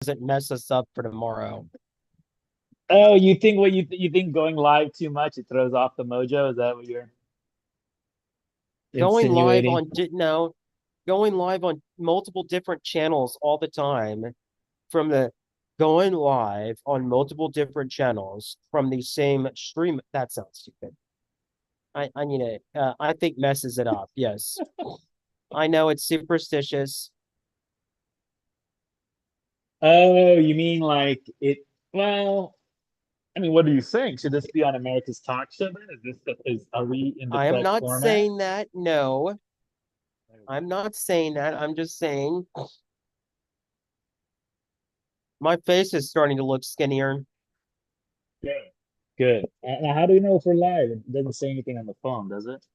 doesn't mess us up for tomorrow. Oh, you think you think going live too much, it throws off the mojo? Is that what you're Going live insinuating? on no, going live on multiple different channels all the time from the going live on multiple different channels from the same stream. That sounds stupid. I need it. I think messes it up. Yes, I know it's superstitious. Oh, you mean like it? Well, I mean, what are you saying? Should this be on America's Talk Show then? Are we in the I am correct not format? saying that. No, I'm not saying that. I'm just saying my face is starting to look skinnier. Good. Good. Now, how do we know if we're live? It doesn't say anything on the phone, does it?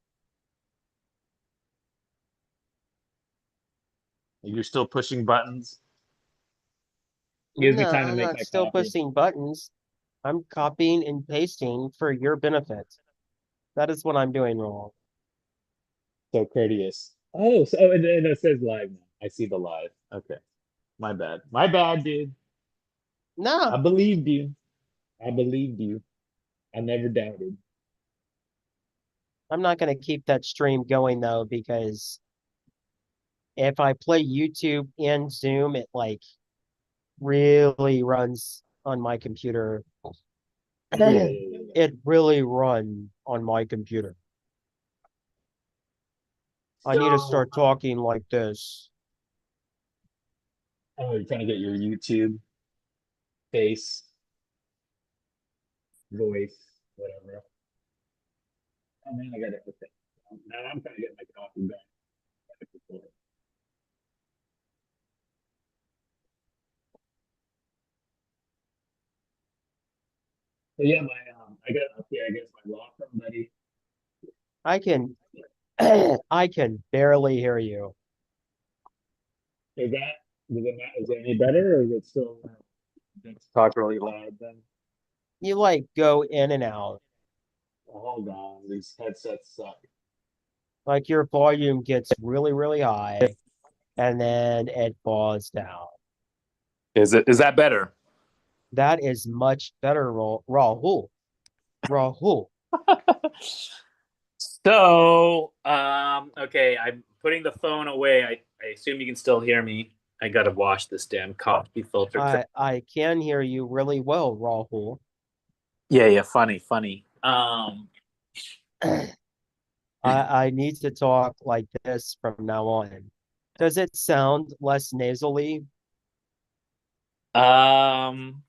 You're still pushing buttons. Gives me No, time to I'm make not my still coffee. pushing buttons. I'm copying and pasting for your benefit. That is what I'm doing wrong. So courteous. Oh, and it says live now. I see the live. Okay. My bad. My bad, dude. I No, believed you. I believed you. I never doubted. I'm not going to keep that stream going though, because if I play YouTube and Zoom, it like really runs on my computer. Yeah, yeah, yeah, yeah. It really run on my computer. I need to So, start talking like this. oh, you're trying to get your YouTube face, voice, whatever. Oh man, I got everything. Now I'm trying to get my coffee back. So yeah, I got up here. I guess my law firm buddy. I can I can barely hear you. Is that is it any better, or is it still talk really loud then? You like go in and out. Oh, hold on, these headsets suck. Like your volume gets really, really high and then it falls down. Is that better? That is much better, Rahul. Rahul. So, okay, I'm putting the phone away. I assume you can still hear me. I gotta wash this damn coffee filter. I can hear you really well, Rahul. Yeah, yeah, funny, funny. I need to talk like this from now on. Does it sound less nasally? Um,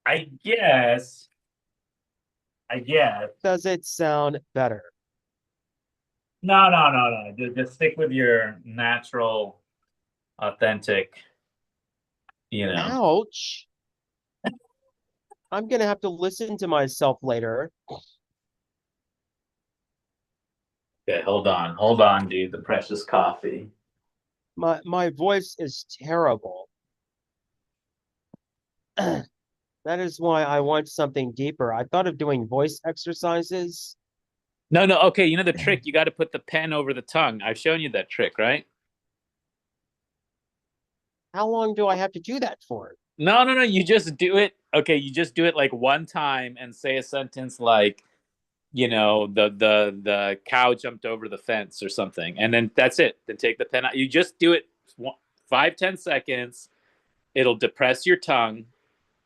I guess, I guess. Does it sound better? No, no, no, no. Just stick with your natural, authentic, you know. Ouch. I'm gonna have to listen to myself later. Okay, hold on, dude. The precious coffee. My voice is terrible. That is why I want something deeper. I thought of doing voice exercises. No, no. Okay, you know the trick. You got to put the pen over the tongue. I've shown you that trick, right? How long do I have to do that for? No, no, no. You just do it. Okay, you just do it like one time and say a sentence like, the cow jumped over the fence or something, and then that's it. Then take the pen out. You just do it 5, 10 seconds. It'll depress your tongue.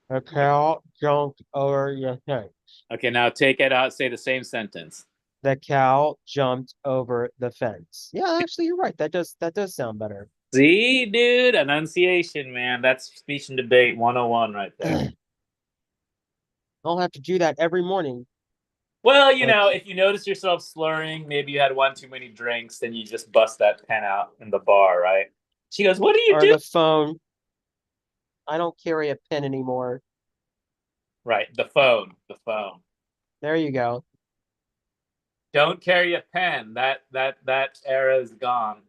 A cow jumped over your thing. Okay, now take it out. Say the same sentence. The cow jumped over the fence. Yeah, actually, you're right. That does sound better. See, dude, enunciation, man. That's speech and debate 101 right there. I'll have to do that every morning. Well, Like, if you notice yourself slurring, maybe you had one too many drinks, then you just bust that pen out in the bar, right? She goes, "What do you or do?" the phone. I don't carry a pen anymore. Right, the phone, the phone. There you go. Don't carry a pen. That era is gone.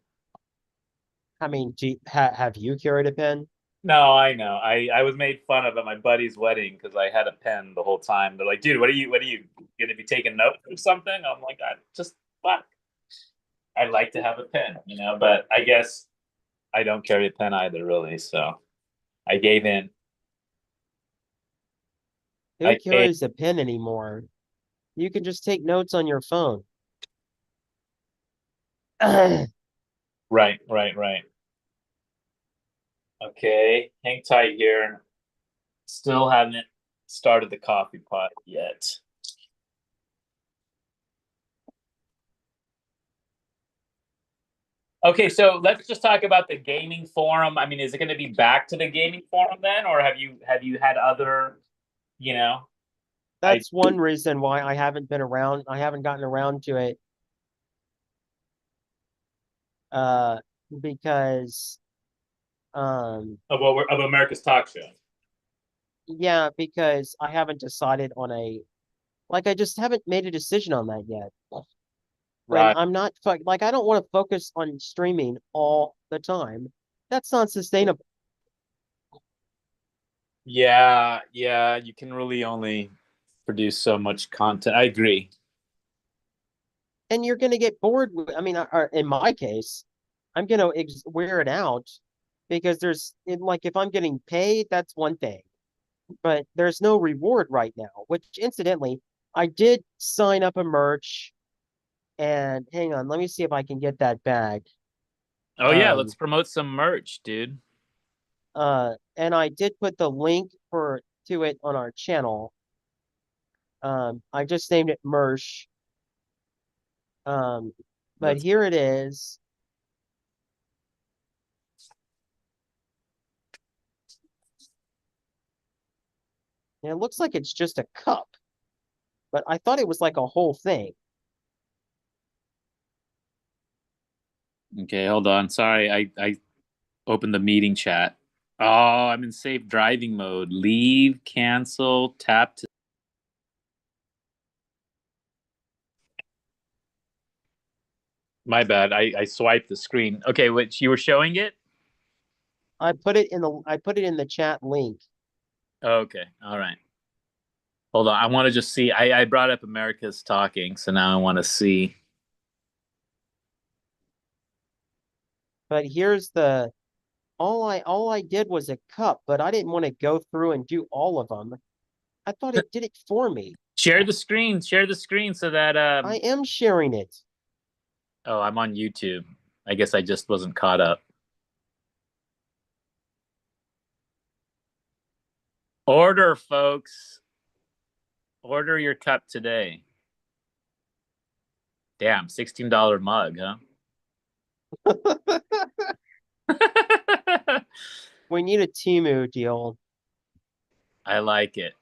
I mean, have you carried a pen? No, I know. I was made fun of at my buddy's wedding because I had a pen the whole time. They're like, "Dude, what are you gonna be taking notes or something?" I'm like, "I just fuck. I like to have a pen, but I guess I don't carry a pen either, really. So." I gave in. Who I gave. carries a pen anymore? You can just take notes on your phone. Right, right, right. Okay, hang tight here. Still haven't started the coffee pot yet. Okay, so let's just talk about the gaming forum. I mean, is it going to be back to the gaming forum then, or have you had other, you know, I That's one reason why I haven't been around. I haven't gotten around to it. Uh, because of America's Talk Show? yeah, because I haven't decided on a like I just haven't made a decision on that yet. And Right. I'm not like I don't want to focus on streaming all the time. That's not sustainable. Yeah, yeah. You can really only produce so much content. I agree. And you're going to get bored with, I mean, in my case, I'm going to wear it out because like if I'm getting paid, that's one thing, but there's no reward right now, which incidentally, I did sign up a merch and hang on, let me see if I can get that bag. Oh yeah, let's Um, promote some merch, dude. and I did put the link to it on our channel. I just named it Merch. Um, but Let's. here it is. And it looks like it's just a cup, but I thought it was like a whole thing. Okay, hold on. Sorry, I opened the meeting chat. Oh, I'm in safe driving mode. Leave, cancel, tap to. My bad. I swiped the screen. Okay, which you were showing it? I put it in the chat link. Okay, all right. Hold on. I want to just see. I brought up America's Talking, so now I want to see. But here's the all I did was a cup, but I didn't want to go through and do all of them. I thought it did it for me. Share the screen. Share the screen so that I am sharing it. oh, I'm on YouTube. I guess I just wasn't caught up. Order, folks. Order your cup today. Damn, $16 mug, huh? We need a Timu deal. I like it.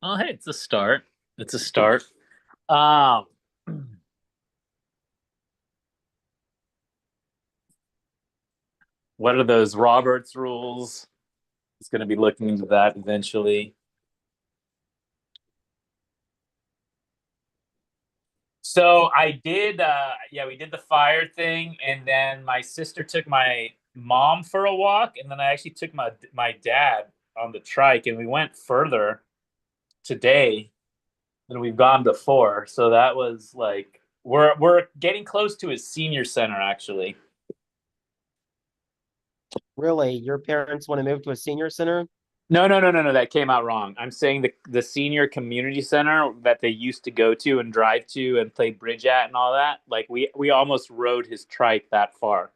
Oh, hey, it's a start. It's a start. Um, what are those Roberts rules? It's going to be looking into that eventually. So I did, yeah, we did the fire thing, and then my sister took my mom for a walk, and then I actually took my dad on the trike, and we went further today than we've gone before. So that was like we're getting close to his senior center actually. Really, your parents want to move to a senior center? No, no, no, no, no. That came out wrong. I'm saying the senior community center that they used to go to and drive to and play bridge at and all that. Like we almost rode his trike that far.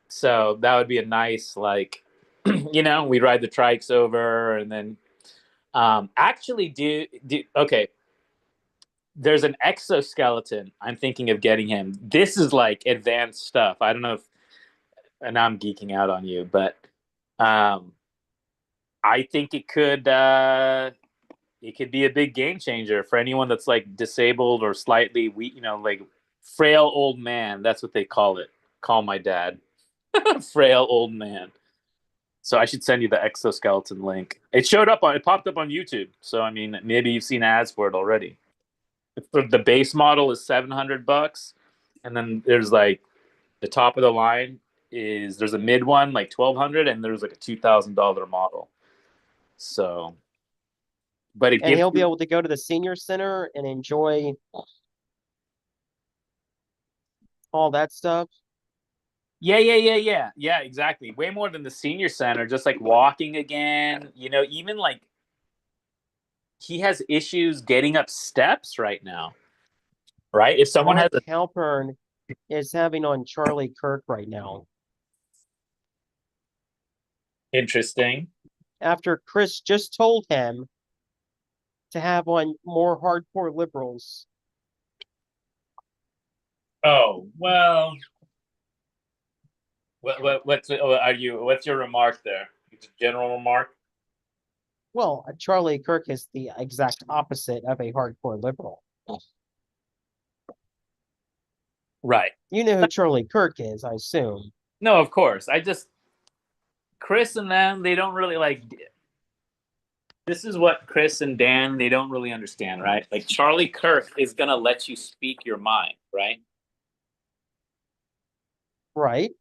So that would be a nice like, we ride the trikes over and then actually do okay. There's an exoskeleton. I'm thinking of getting him. This is like advanced stuff. I don't know if, and I'm geeking out on you, but um, I think it could be a big game changer for anyone that's like disabled or slightly weak, like frail old man. That's what they call it. Call my dad frail old man. So I should send you the exoskeleton link. It popped up on YouTube. So I mean, maybe you've seen ads for it already. The base model is $700, and then there's like the top of the line there's a mid one like 1,200, and there's like a $2,000 model. So, but it And gives he'll be you able to go to the senior center and enjoy all that stuff. Yeah, exactly. Way more than the senior center, just like walking again. Even like he has issues getting up steps right now, right? If someone has Mark a Halpern is having on Charlie Kirk right now interesting. after Chris just told him to have on more hardcore liberals. Oh, well, what's your remark there? It's a general remark. Well, Charlie Kirk is the exact opposite of a hardcore liberal. Right. You know who Charlie Kirk is, I assume. No, of course. Chris and them, they don't really like. This is what Chris and Dan, they don't really understand, right? Like Charlie Kirk is going to let you speak your mind, right? Right?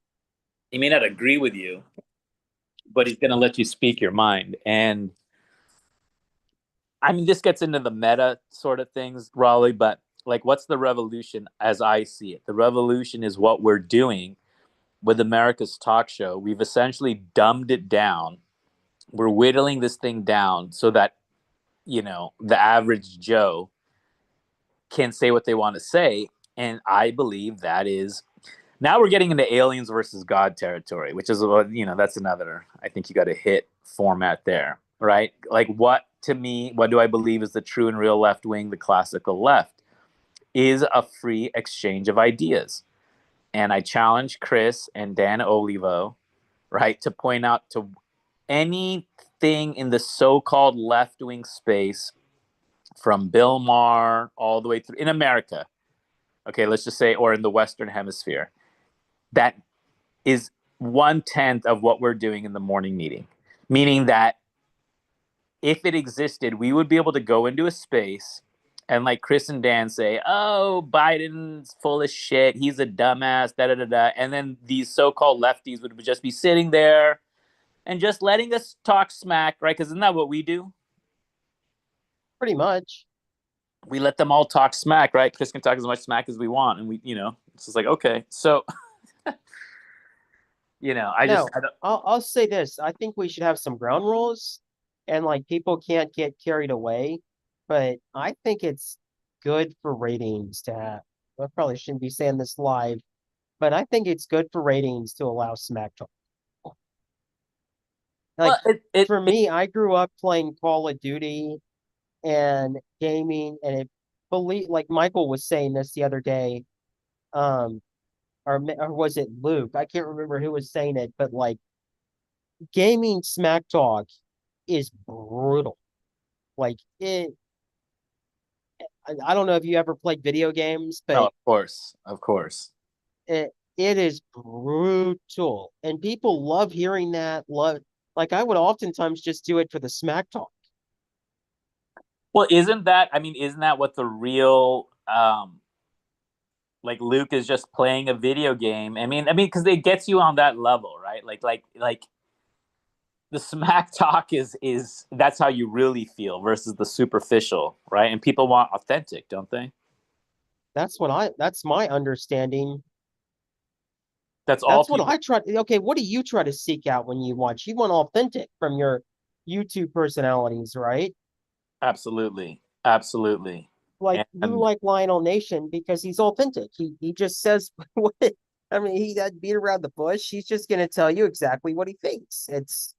He may not agree with you, but he's going to let you speak your mind. And I mean, this gets into the meta sort of things, Raleigh, but like, what's the revolution as I see it? The revolution is what we're doing with America's talk show. We've essentially dumbed it down. We're whittling this thing down so that, the average Joe can say what they want to say. And I believe that is now we're getting into aliens versus God territory, which is that's another. I think you got to hit format there, right? Like what do I believe is the true and real left wing, the classical left, is a free exchange of ideas, and I challenge Chris and Dan Olivo, right, to point out to anything in the so-called left wing space from Bill Maher all the way through in America. Okay, let's just say, or in the Western Hemisphere, that is 1/10 of what we're doing in the morning meeting. Meaning that if it existed, we would be able to go into a space and like Chris and Dan say, "Oh, Biden's full of shit. He's a dumbass." Da da da da. And then these so-called lefties would just be sitting there and just letting us talk smack, right? Because isn't that what we do? Pretty much. We let them all talk smack, right? Chris can talk as much smack as we want, and it's just like okay. So, No, I don't. I'll say this. I think we should have some ground rules and like people can't get carried away. But I think it's good for ratings to have. I probably shouldn't be saying this live, but I think it's good for ratings to allow smack talk. Like Well, for me, I grew up playing Call of Duty and gaming, and it believe like Michael was saying this the other day, um, or was it Luke? I can't remember who was saying it, but like gaming smack talk is brutal. Like it, I don't know if you ever played video games, no, but of course, of course. it is brutal, and people love hearing that. Love like I would oftentimes just do it for the smack talk. Well, isn't that what the real like Luke is just playing a video game. Because it gets you on that level, right? Like the smack talk is that's how you really feel versus the superficial, right? And people want authentic, don't they? That's my understanding. That's all That's what people. I try. Okay, what do you try to seek out when you watch? You want authentic from your YouTube personalities, right? Absolutely, absolutely. Like you And like Lionel Nation because he's authentic. He just says what I mean, he doesn't beat around the bush. He's just gonna tell you exactly what he thinks. It's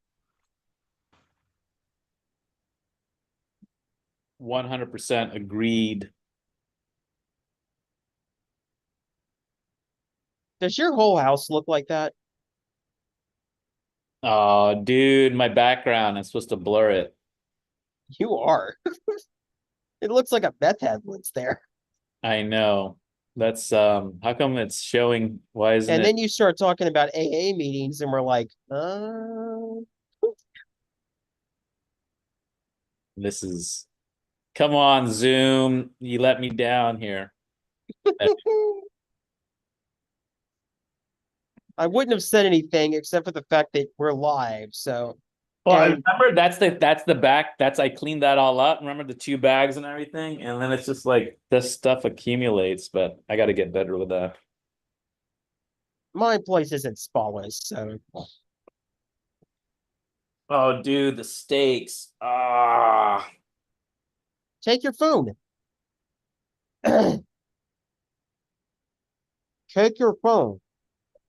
100% agreed. does your whole house look like that? Oh, dude, my background. I'm supposed to blur it. You are. It looks like a meth head lives there. I know. That's how come it's showing? Why isn't And it? then you start talking about AA meetings, and we're like, This is come on, Zoom. You let me down here. I wouldn't have said anything except for the fact that we're live. So, Well, I and remember that's the back. That's I cleaned that all up. Remember the two bags and everything, and then it's just like this stuff accumulates. But I got to get better with that. My place isn't spotless, so Oh, dude, the steaks. Ah, take your phone. Take your phone.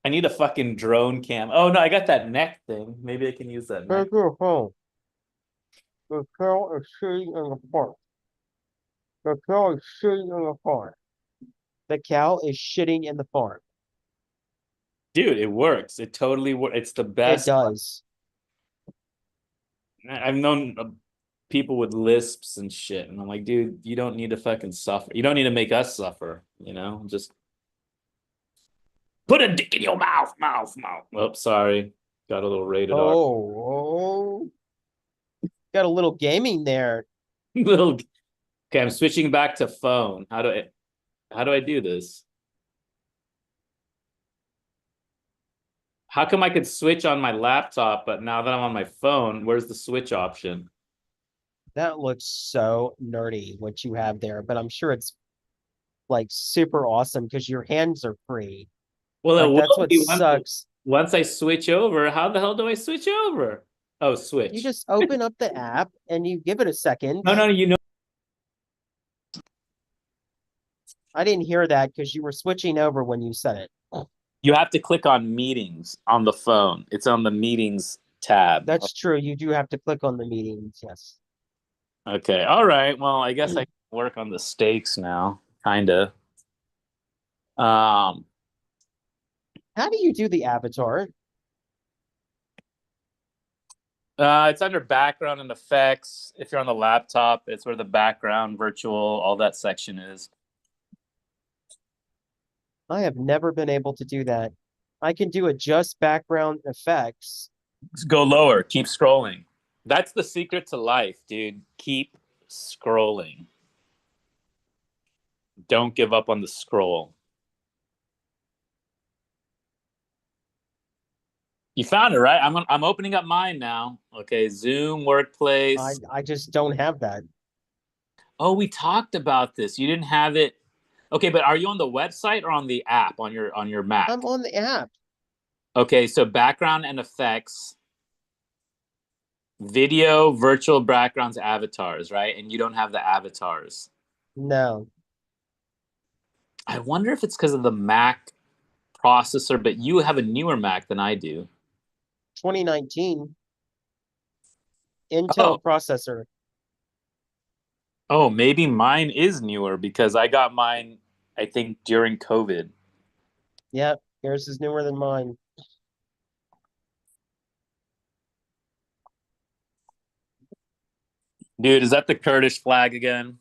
I need a fucking drone cam. Oh no, I got that neck thing. Maybe I can use that neck. Take your phone. The cow is sitting in the park. The cow is sitting in the park. The cow is shitting in the farm. Dude, it works. It totally works. It's the It best. does. I've known people with lisps and shit, and I'm like, dude, you don't need to fucking suffer. You don't need to make us suffer. Just put a dick in your mouth. Oh, sorry, got a little rated R. Oh, got a little gaming there. Little. Okay, I'm switching back to phone. How do I do this? How come I could switch on my laptop, but now that I'm on my phone, where's the switch option? That looks so nerdy what you have there, but I'm sure it's like super awesome because your hands are free. Well, it Like that's will what be sucks. once I switch over. How the hell do I switch over? Oh, You switch. just open up the app and you give it a second. No, no, I didn't hear that because you were switching over when you said it. you have to click on meetings on the phone. It's on the meetings tab. That's true. You do have to click on the meetings. Yes. Okay. All right. Well, I guess I can work on the stakes now. Kinda. Um, How do you do the avatar? it's under background and effects. If you're on the laptop, it's where the background, virtual, all that section is. I have never been able to do that. I can do adjust background effects. Just go lower. Keep scrolling. That's the secret to life, dude. Keep scrolling. Don't give up on the scroll. You found it, right? I'm opening up mine now. Okay, Zoom, I Workplace. I just don't have that. Oh, we talked about this. You didn't have it. Okay, but are you on the website or on the app on your I'm Mac? on the app. Okay, so background and effects, video, virtual backgrounds, avatars, right? And you don't have the avatars. No. I wonder if it's because of the Mac processor, but you have a newer Mac than I do. 2019 Oh, Intel processor. oh, maybe mine is newer because I got mine, I think, during COVID. Yep, yours is newer than mine. Dude, is that the Kurdish flag again?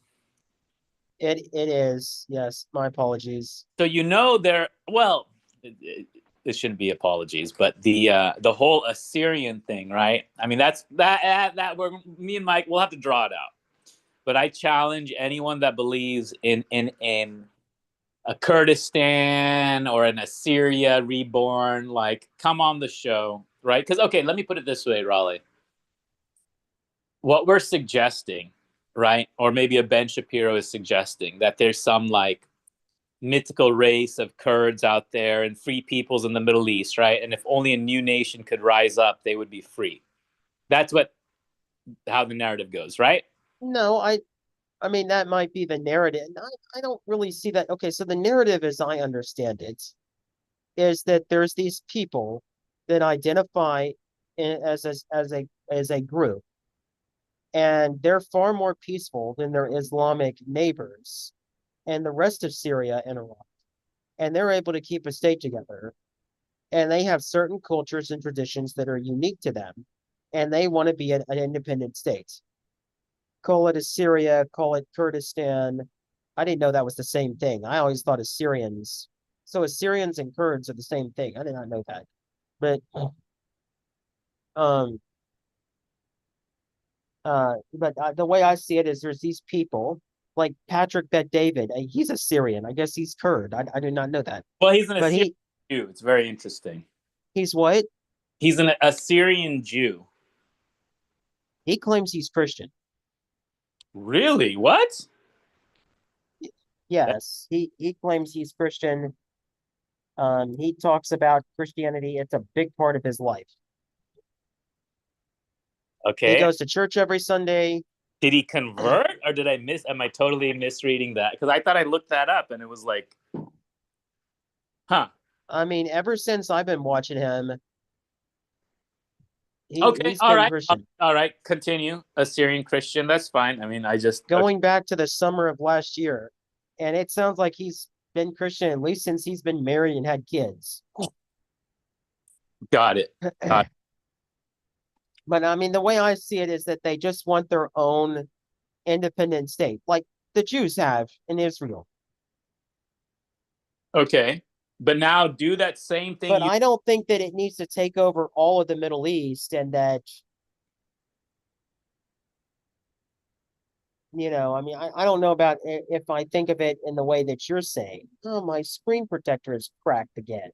It is. Yes, my apologies. So there. Well, it shouldn't be apologies, but the whole Assyrian thing, right? I mean, that we're me and Mike. We'll have to draw it out. But I challenge anyone that believes in a Kurdistan or an Assyria reborn, like, come on the show, right? Because okay, let me put it this way, Raleigh. What we're suggesting, right? Or maybe a Ben Shapiro is suggesting that there's some like mythical race of Kurds out there and free peoples in the Middle East, right? And if only a new nation could rise up, they would be free. That's what how the narrative goes, right? No, I mean that might be the narrative. I don't really see that. Okay, so the narrative as I understand it is that there's these people that identify as a group, and they're far more peaceful than their Islamic neighbors and the rest of Syria and Iraq. And they're able to keep a state together. And they have certain cultures and traditions that are unique to them. And they want to be an independent state. Call it Assyria, call it Kurdistan. I didn't know that was the same thing. I always thought Assyrians. So Assyrians and Kurds are the same thing. I did not know that. But um the way I see it is there's these people like Patrick Bet David. He's a Syrian. I guess he's Kurd. I did not know that. Well, he's an But Assyrian Jew. It's very interesting. he's what? He's an Assyrian Jew. He claims he's Christian. Really? What? Yes, he claims he's Christian. He talks about Christianity. It's a big part of his life. He Okay. goes to church every Sunday. Did he convert or did I miss? Am I totally misreading that? Because I thought I looked that up and it was like, huh. I mean, ever since I've been watching him, Okay. he's All been right. Christian. All right. Continue. Assyrian Christian. That's fine. I mean, I just, okay. Going back to the summer of last year, and it sounds like he's been Christian at least since he's been married and had kids. Got it. Got But I mean, the way I see it is that they just want their own independent state, like the Jews have in Israel. it. Okay. But now do that same thing But you, I don't think that it needs to take over all of the Middle East and that, I mean, I don't know about if I think of it in the way that you're saying. Oh, my screen protector is cracked again.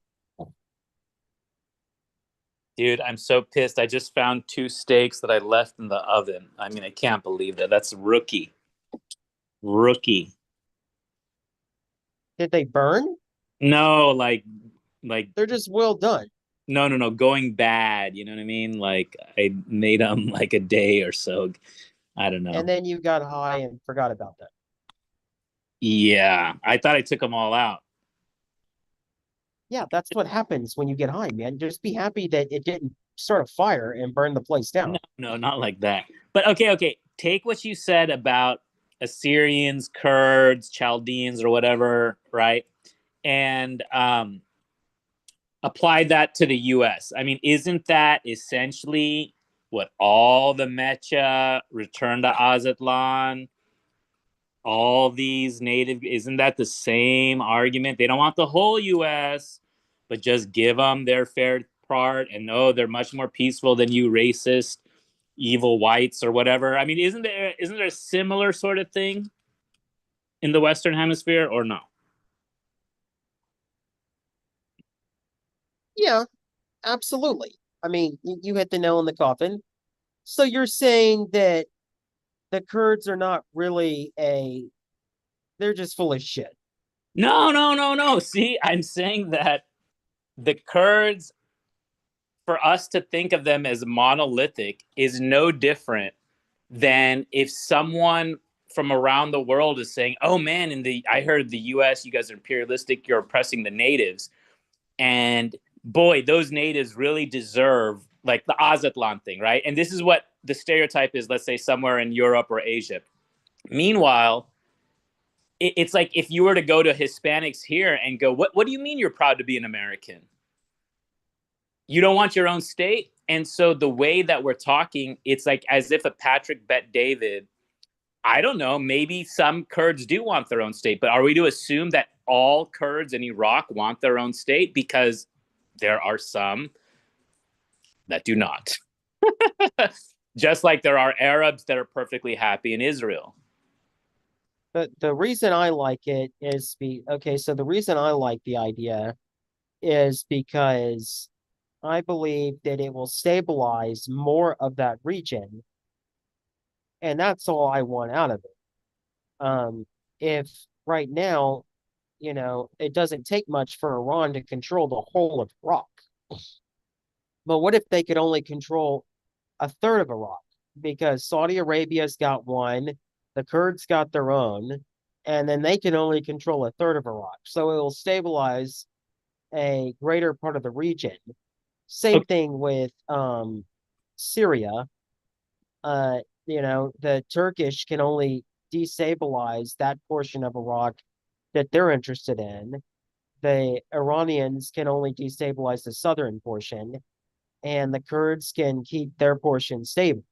dude, I'm so pissed. I just found two steaks that I left in the oven. I mean, I can't believe that. That's rookie. Rookie. Did they burn? No, like They're just well done. no, going bad. You know what I mean? Like I made them like a day or so. I don't And know. then you got high and forgot about that. Yeah, I thought I took them all out. Yeah, that's what happens when you get high, man. Just be happy that it didn't start a fire and burn the place No, down. no, not like that. But okay. Take what you said about Assyrians, Kurds, Chaldeans, or whatever, right? And apply that to the U.S. I mean, isn't that essentially what all the Mecha, Return to Azatlan, all these native, isn't that the same argument? They don't want the whole US, but just give them their fair part and no, they're much more peaceful than you racist evil whites or whatever. I mean, isn't there a similar sort of thing in the western hemisphere or no? Yeah, absolutely. I mean, you hit the nail in the coffin. So you're saying that the Kurds are not really they're just full of shit. No. See, I'm saying that the Kurds, for us to think of them as monolithic is no different than if someone from around the world is saying, "Oh man, in the I heard the US, you guys are imperialistic, you're oppressing the natives." And boy, those natives really deserve like the Azatlan thing, right? And this is what the stereotype is, let's say somewhere in Europe or Asia. Meanwhile, it's like if you were to go to Hispanics here and go, what do you mean you're proud to be an American? You don't want your own state. And so the way that we're talking, it's like as if a Patrick Bet David, I don't know, maybe some Kurds do want their own state, but are we to assume that all Kurds in Iraq want their own state? Because there are some that do not. Just like there are Arabs that are perfectly happy in Israel. But the reason I like it is okay, so the reason I like the idea is because I believe that it will stabilize more of that region, and that's all I want out of it. If right now, it doesn't take much for Iran to control the whole of Iraq. But what if they could only control a third of Iraq? Because Saudi Arabia's got one, the Kurds got their own, and then they can only control a third of Iraq. So it will stabilize a greater part of the region. Same Okay. thing with Syria. The Turkish can only destabilize that portion of Iraq that they're interested in. The Iranians can only destabilize the southern portion, and the Kurds can keep their portion stable,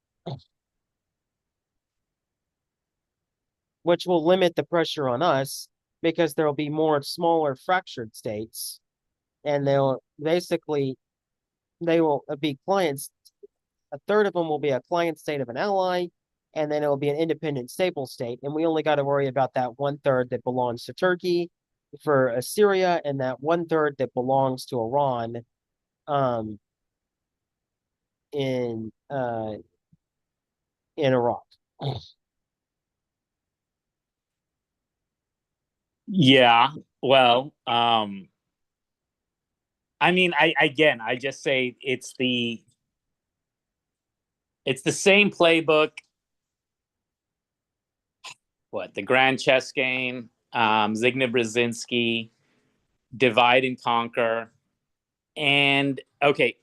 which will limit the pressure on us because there'll be more smaller fractured states, and they will be clients. A third of them will be a client state of an ally, and then it will be an independent stable state. And we only got to worry about that one third that belongs to Turkey for Syria, and that one third that belongs to Iran um, in in Iraq. Yeah. Well, I mean, I just say it's the same playbook. What, the Grand Chess Game, Zygmunt Brzezinski, divide and conquer, and okay,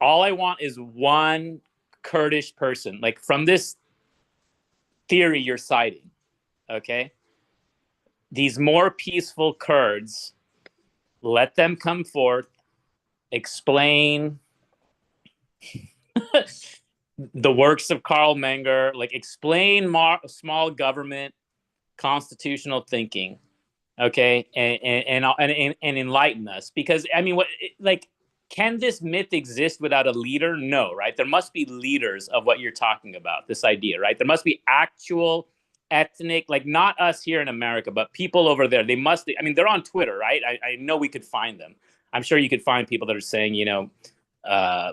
all I want is one Kurdish person, like from this theory you're citing. Okay, these more peaceful Kurds, let them come forth, explain the works of Karl Menger, like explain small government, constitutional thinking, okay, and enlighten us. Because I mean, what, like, can this myth exist without a leader? No, right? There must be leaders of what you're talking about. This idea, right? There must be actual ethnic, like not us here in America, but people over there. They must. I mean, they're on Twitter, right? I know we could find them. I'm sure you could find people that are saying,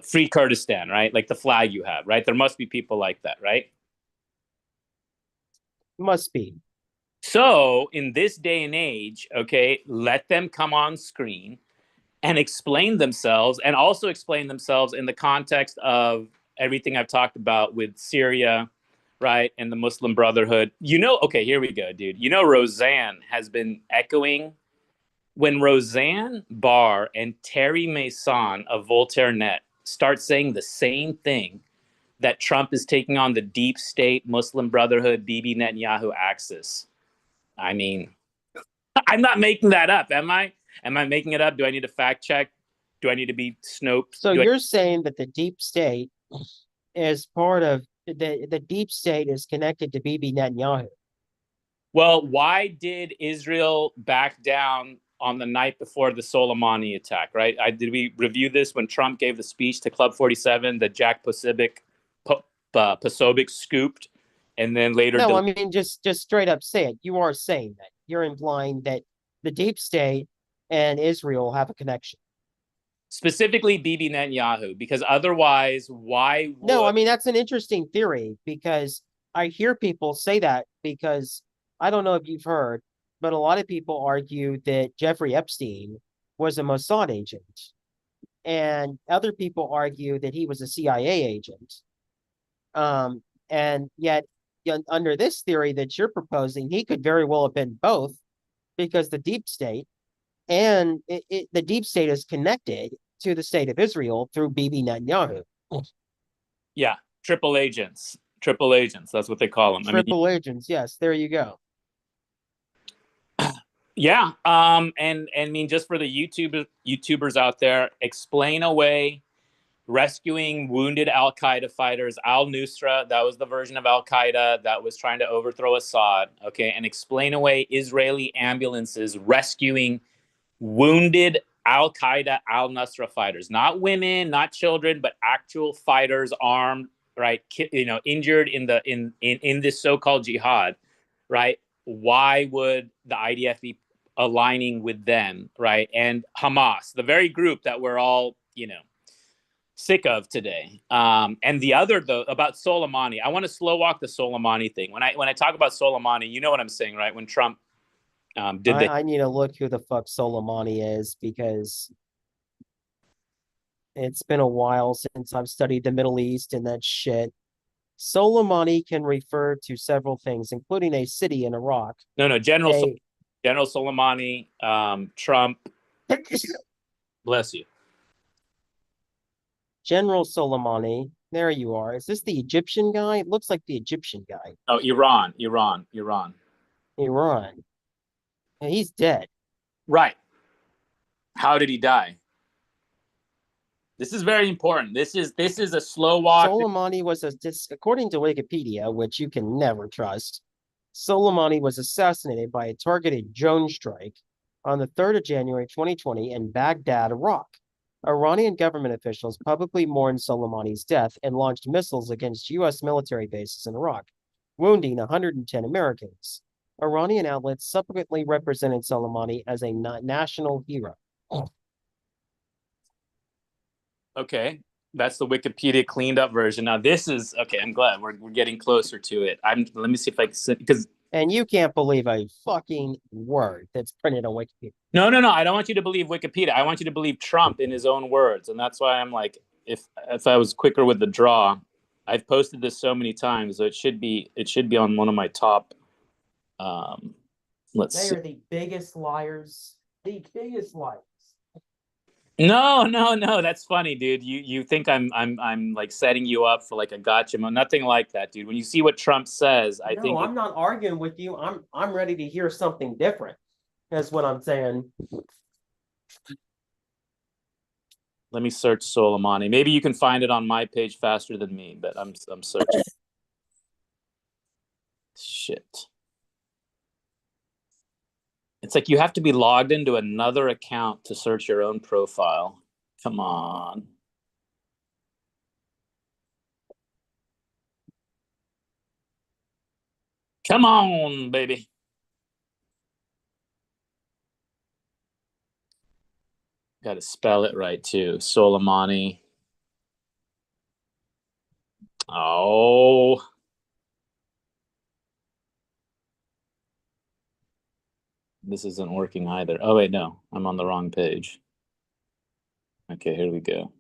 free Kurdistan, right? Like the flag you have, right? There must be people like that, right? Must be. So in this day and age, okay, let them come on screen and explain themselves, and also explain themselves in the context of everything I've talked about with Syria, right, and the Muslim Brotherhood. Okay, here we go, dude. Roseanne has been echoing when Roseanne Barr and Terry Mason of Voltaire Net start saying the same thing, that Trump is taking on the deep state, Muslim Brotherhood, Bibi Netanyahu axis. I mean, I'm not making that up, am I? Am I making it up? Do I need to fact check? Do I need to be Snopes? So you're saying that the deep state is part of the deep state is connected to Bibi Netanyahu. Well, why did Israel back down on the night before the Soleimani attack? Right? Did we review this when Trump gave the speech to Club 47 that Jack Posobiec scooped, and then later No, I mean just straight up say it. You are saying that. You're implying that the deep state and Israel have a connection. specifically Bibi Netanyahu, because otherwise, why No, I would? mean that's an interesting theory because I hear people say that because I don't know if you've heard, but a lot of people argue that Jeffrey Epstein was a Mossad agent, and other people argue that he was a CIA agent. And yet, under this theory that you're proposing, he could very well have been both because the deep state and the deep state is connected to the state of Israel through Bibi Netanyahu. Yeah, triple agents. Triple agents. That's what they call them. I mean, Triple agents. Yes, there you go. yeah. And I mean, just for the YouTubers out there, explain away rescuing wounded Al Qaeda fighters. Al Nusra, that was the version of Al Qaeda that was trying to overthrow Assad. Okay, and explain away Israeli ambulances rescuing wounded Al Qaeda, Al Nusra fighters, not women, not children, but actual fighters, armed, right? Injured in this so-called jihad, right? Why would the IDF be aligning with them, right? And Hamas, the very group that we're all, sick of today. And the other, though, about Soleimani, I want to slow walk the Soleimani thing. When I talk about Soleimani, you know what I'm saying, right? When Trump did the I need to look who the fuck Soleimani is because it's been a while since I've studied the Middle East and that shit. Soleimani can refer to several things, including a city in Iraq. no A General Soleimani, Trump, bless you. General Soleimani. There you are. Is this the Egyptian guy? It looks like the Egyptian guy. Oh, Iran. Iran. He's dead. Right. How did he die? This is very important. This is a slow walk. Soleimani was, according to Wikipedia, which you can never trust, Soleimani was assassinated by a targeted drone strike on the 3rd of January 2020 in Baghdad, Iraq. Iranian government officials publicly mourned Soleimani's death and launched missiles against U.S. military bases in Iraq, wounding 110 Americans. Iranian outlets subsequently represented Soleimani as a national hero. Okay, that's the Wikipedia cleaned up version. Now this is okay. I'm glad we're getting closer to it. Let me see if I can, because And you can't believe a fucking word that's printed on Wikipedia. No, no, no. I don't want you to believe Wikipedia. I want you to believe Trump in his own words, and that's why I'm like, if I was quicker with the draw, I've posted this so many times, so it should be on one of my top. Um, let's They see. are the biggest liars. The biggest liars. No, no, no. That's funny, dude. You think I'm like setting you up for like a gotcha moment? Nothing like that, dude. When you see what Trump says, I No, think I'm not arguing with you. I'm ready to hear something different. That's what I'm saying. let me search Soleimani. Maybe you can find it on my page faster than me, but I'm searching. Shit. It's like you have to be logged into another account to search your own profile. Come on. Come on, baby. Got to spell it right too. Soleimani. Oh. This isn't working either. Oh, wait, no. I'm on the wrong page. Okay, here we go.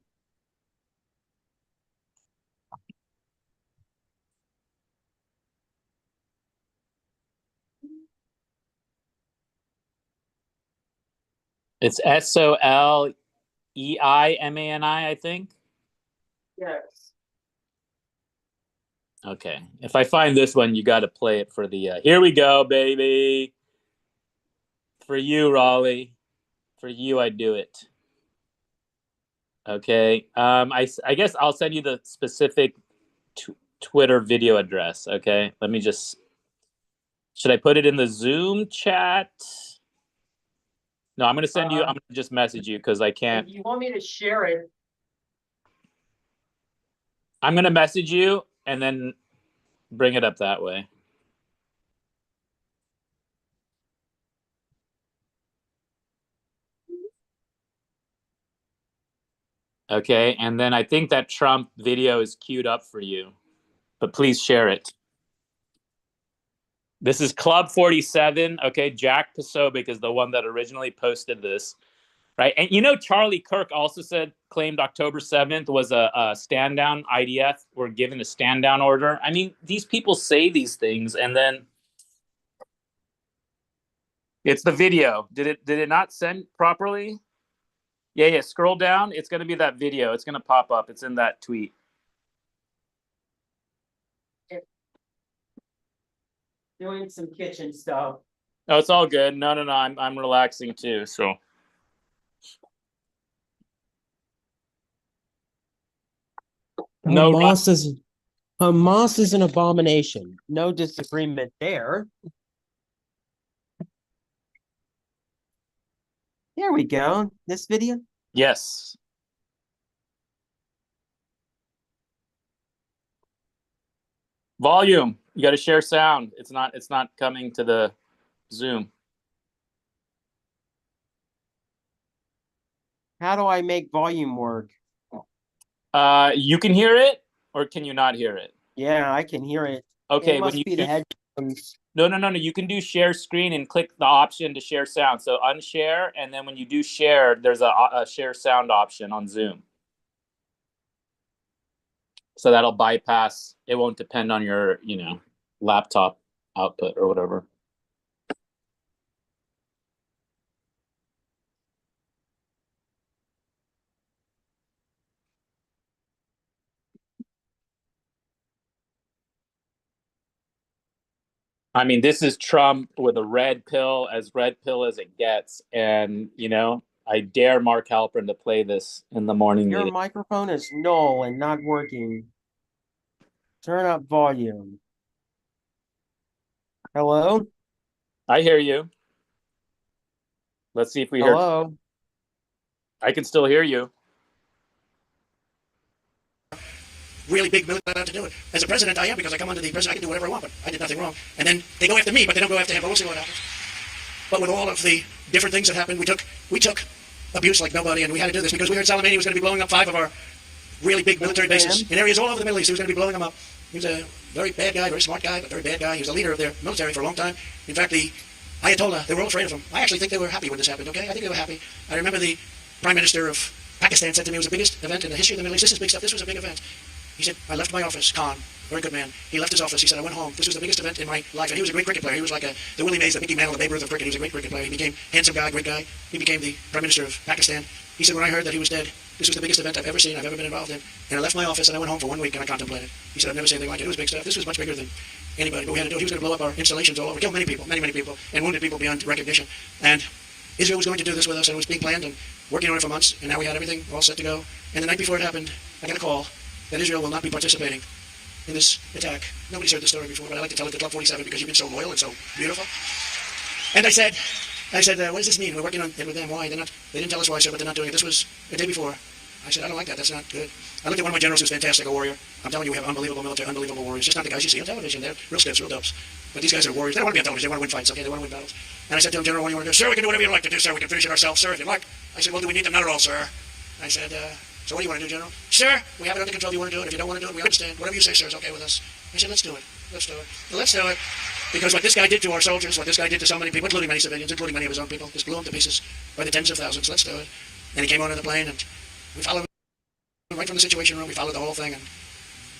It's Soleimani, I think. Yes. Okay. If I find this one, you got to play it for the. Here we go, baby. For you, Raleigh. For you, I do it. Okay. I guess I'll send you the specific Twitter video address. Okay. Let me just. Should I put it in the Zoom chat? No, I'm gonna send you. I'm gonna just message you because I can't. If you want me to share it, I'm gonna message you and then bring it up that way. Okay, and then I think that Trump video is queued up for you, but please share it. This is Club 47. Okay, Jack Posobiec is the one that originally posted this, right? And you know, Charlie Kirk also claimed October 7th was a stand down. IDF were given a stand down order. I mean, these people say these things, and then it's the video. Did it not send properly? Yeah, yeah. Scroll down. It's going to be that video. It's going to pop up. It's in that tweet. doing some kitchen stuff. No, it's all good. No, no, no. I'm relaxing too. So no. Hamas is an abomination. No disagreement there. There we go. This video. Yes. Volume. You got to share sound. It's not coming to the Zoom. How do I make volume work? You can hear it, or can you not hear it? Yeah, I can hear it. Okay, It when must you be the headphones. no, no, no, no. You can do share screen and click the option to share sound. So unshare, and then when you do share, there's a share sound option on Zoom. So that'll bypass. It won't depend on your, laptop output or whatever. I mean, this is Trump with a red pill, as red pill as it gets. And, I dare Mark Halperin to play this in the morning Your meeting. microphone is null and not working. Turn up volume. Hello? I hear you. Let's see if we hear. Hello? I can still hear you. Really big military to do it. As a president, I am, because I come under the president. I can do whatever I want, but I did nothing wrong. And then they go after me, but they don't go after him. But we'll see what happens. But with all of the different things that happened, we took abuse like nobody, and we had to do this because we heard Soleimani was going to be blowing up 5 of our really big military bases in areas all over the Middle East. He was going to be blowing them up. He was very bad guy, very smart guy, but very bad guy. He was the leader of their military for a long time. In fact, the Ayatollah, they were all afraid of him. I actually think they were happy when this happened, okay? I think they were happy. I remember the Prime Minister of Pakistan said to me it was the biggest event in the history of the Middle East. This is big stuff. This was a big event. He said, I left my office, Khan, very good man. He left his office. He said, I went home. This was the biggest event in my life. And he was a great cricket player. He was like the Willie Mays, the Mickey Mantle, the Babe Ruth of cricket. He was a great cricket player. He became handsome guy, great guy. He became the Prime Minister of Pakistan. He said, when I heard that he was dead, this was the biggest event I've ever seen, I've ever been involved in. And I left my office and I went home for 1 week and I contemplated. He said, I've never seen anything like it. It was big stuff. This was much bigger than anybody. But we had to do it. He was going to blow up our installations all over, kill many people, many people, and wounded people beyond recognition. And Israel was going to do this with us and it was being planned and working on it for months. And now we had everything all set to go. And the night before it happened, I got a call that Israel will not be participating in this attack. Nobody's heard the story before, but I like to tell it to Club 47 because you've been so loyal and so beautiful. And I said, what does this mean? We're working on it with them. Why? They didn't tell us why, sir, but they're not doing it. This was the day before. I said, I don't like that. That's not good. I looked at one of my generals who's fantastic, a warrior. I'm telling you, we have unbelievable military, unbelievable warriors. Just not the guys you see on television. They're real stiffs, real dopes. But these guys are warriors. They don't want to be on television. They want to win fights, okay? They want to win battles. And I said to him, General, what do you want to do? Sir, we can do whatever you like to do, sir. We can finish it ourselves, sir, if you like. I said, well, do we need them? Not at all, sir. I said, so what do you want to do, General? Sir, we have it under control if you want to do it. If you don't want to do it, we understand. Whatever you say, sir, is okay with us. I said, let's do it. Let's do it. Let's do it. Because what this guy did to our soldiers, what this guy did to so many people, including many civilians, including many of his own people, just blew them to pieces by the tens of thousands. Let's do it. And he came onto the plane, and we followed him right from the Situation Room. We followed the whole thing, and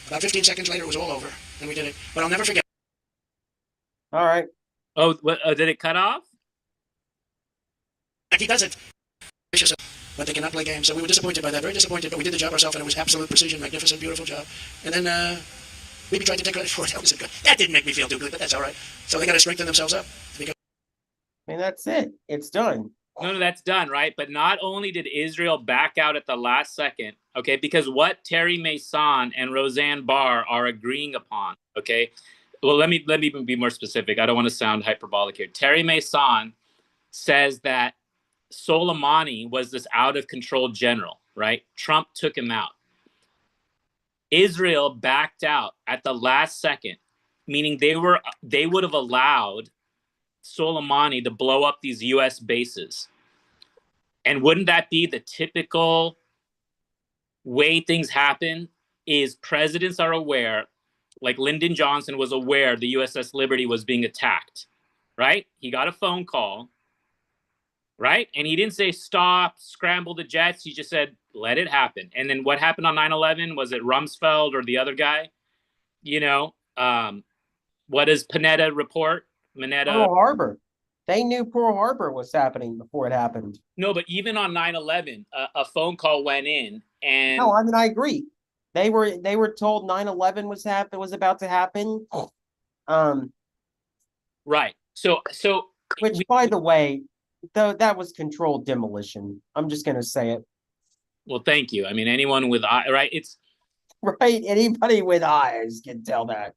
about 15 seconds later, it was all over, and we did it. But I'll never forget. All right. Oh, what, did it cut off? He does it. But they cannot play games. So we were disappointed by that, very disappointed, but we did the job ourselves, and it was absolute precision, magnificent, beautiful job. And then we tried to take credit for it. That was good. That didn't make me feel too good, but that's all right. So they got to strengthen themselves up. I mean, that's it. It's done. No, that's done, right? But not only did Israel back out at the last second, okay, because what Terry Mason and Roseanne Barr are agreeing upon, okay? Well, let me be more specific. I don't want to sound hyperbolic here. Terry Mason says that Soleimani was this out-of-control general, right? Trump took him out. Israel backed out at the last second, meaning they would have allowed Soleimani to blow up these U.S. bases. And wouldn't that be the typical way things happen? Is presidents are aware, like Lyndon Johnson was aware the USS Liberty was being attacked, right? He got a phone call, right? And he didn't say, stop, scramble the jets. He just said, let it happen. And then what happened on 9/11? Was it Rumsfeld or the other guy? You know, what does Panetta report? Pearl Harbor. They knew Pearl Harbor was happening before it happened. No, but even on 9/11, a phone call went in, and no, I mean I agree. They were told 9/11 was about to happen. Right. So which, by the way, though that was controlled demolition. I'm just gonna say it. Well, thank you. I mean, anyone with right, it's right. Anybody with eyes can tell that.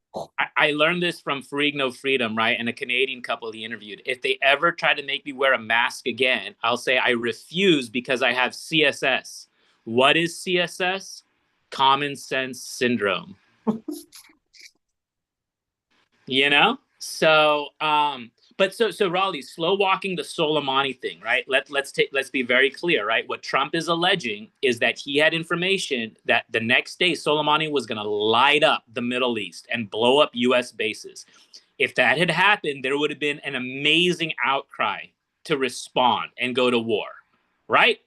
I learned this from Ferrigno Freedom, right? And a Canadian couple he interviewed. If they ever try to make me wear a mask again, I'll say I refuse because I have CSS. What is CSS? Common sense syndrome. You know? So, but so Raleigh, slow walking the Soleimani thing, right? Let's be very clear, right? What Trump is alleging is that he had information that the next day Soleimani was going to light up the Middle East and blow up U.S. bases. If that had happened, there would have been an amazing outcry to respond and go to war, right?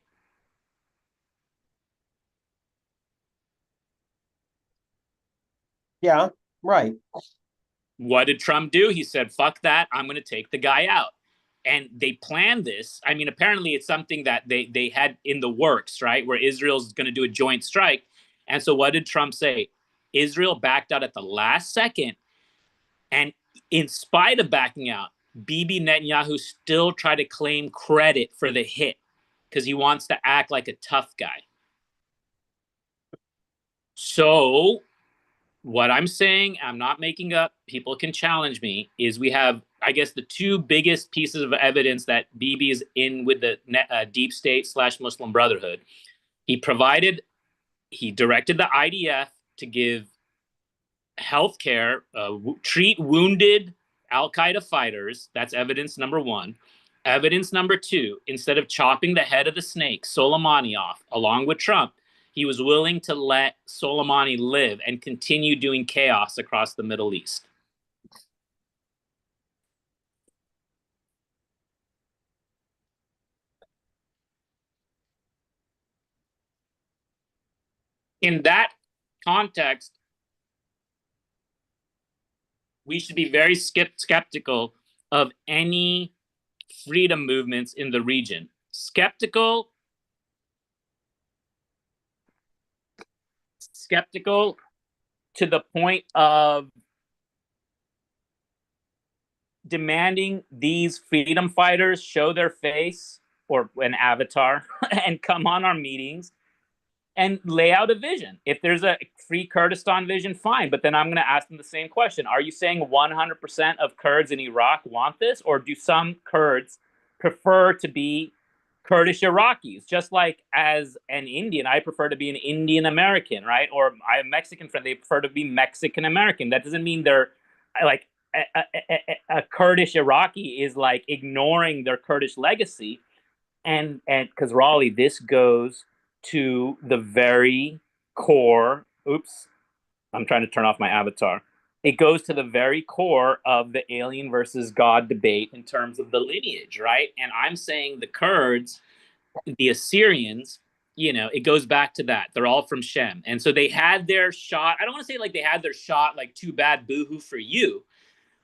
Yeah, right. What did Trump do? He said, fuck that. I'm going to take the guy out. And they planned this. I mean, apparently it's something that they had in the works, right? Where Israel's going to do a joint strike. And so what did Trump say? Israel backed out at the last second. And in spite of backing out, Bibi Netanyahu still tried to claim credit for the hit because he wants to act like a tough guy. So what I'm saying, I'm not making up, people can challenge me, is we have, I guess, the two biggest pieces of evidence that Bibi is in with the deep state / Muslim Brotherhood. He directed the IDF to give healthcare, treat wounded Al-Qaeda fighters. That's evidence number one. Evidence number two, instead of chopping the head of the snake, Soleimani, off, along with Trump, He was willing to let Soleimani live and continue doing chaos across the Middle East. In that context, we should be very skeptical of any freedom movements in the region. Skeptical to the point of demanding these freedom fighters show their face or an avatar and come on our meetings and lay out a vision. If there's a free Kurdistan vision, fine. But then I'm going to ask them the same question. Are you saying 100% of Kurds in Iraq want this? Or do some Kurds prefer to be Kurdish Iraqis? Just like as an Indian, I prefer to be an Indian American, right? Or I have a Mexican friend, they prefer to be Mexican American. That doesn't mean they're like a Kurdish Iraqi is like ignoring their Kurdish legacy. And because Raleigh, this goes to the very core. Oops, I'm trying to turn off my avatar. It goes to the very core of the alien versus God debate in terms of the lineage, right? And I'm saying the Kurds, the Assyrians, it goes back to that. They're all from Shem. And so they had their shot. I don't want to say like they had their shot, like too bad, boohoo for you.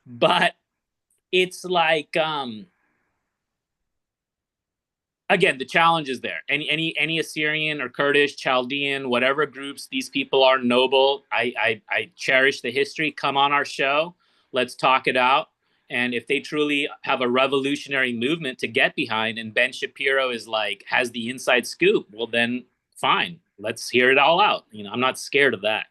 But it's like, again, the challenge is there. Any Assyrian or Kurdish, Chaldean, whatever groups, these people are noble. I cherish the history. Come on our show. Let's talk it out. And if they truly have a revolutionary movement to get behind, and Ben Shapiro is like has the inside scoop, well then fine. Let's hear it all out. I'm not scared of that.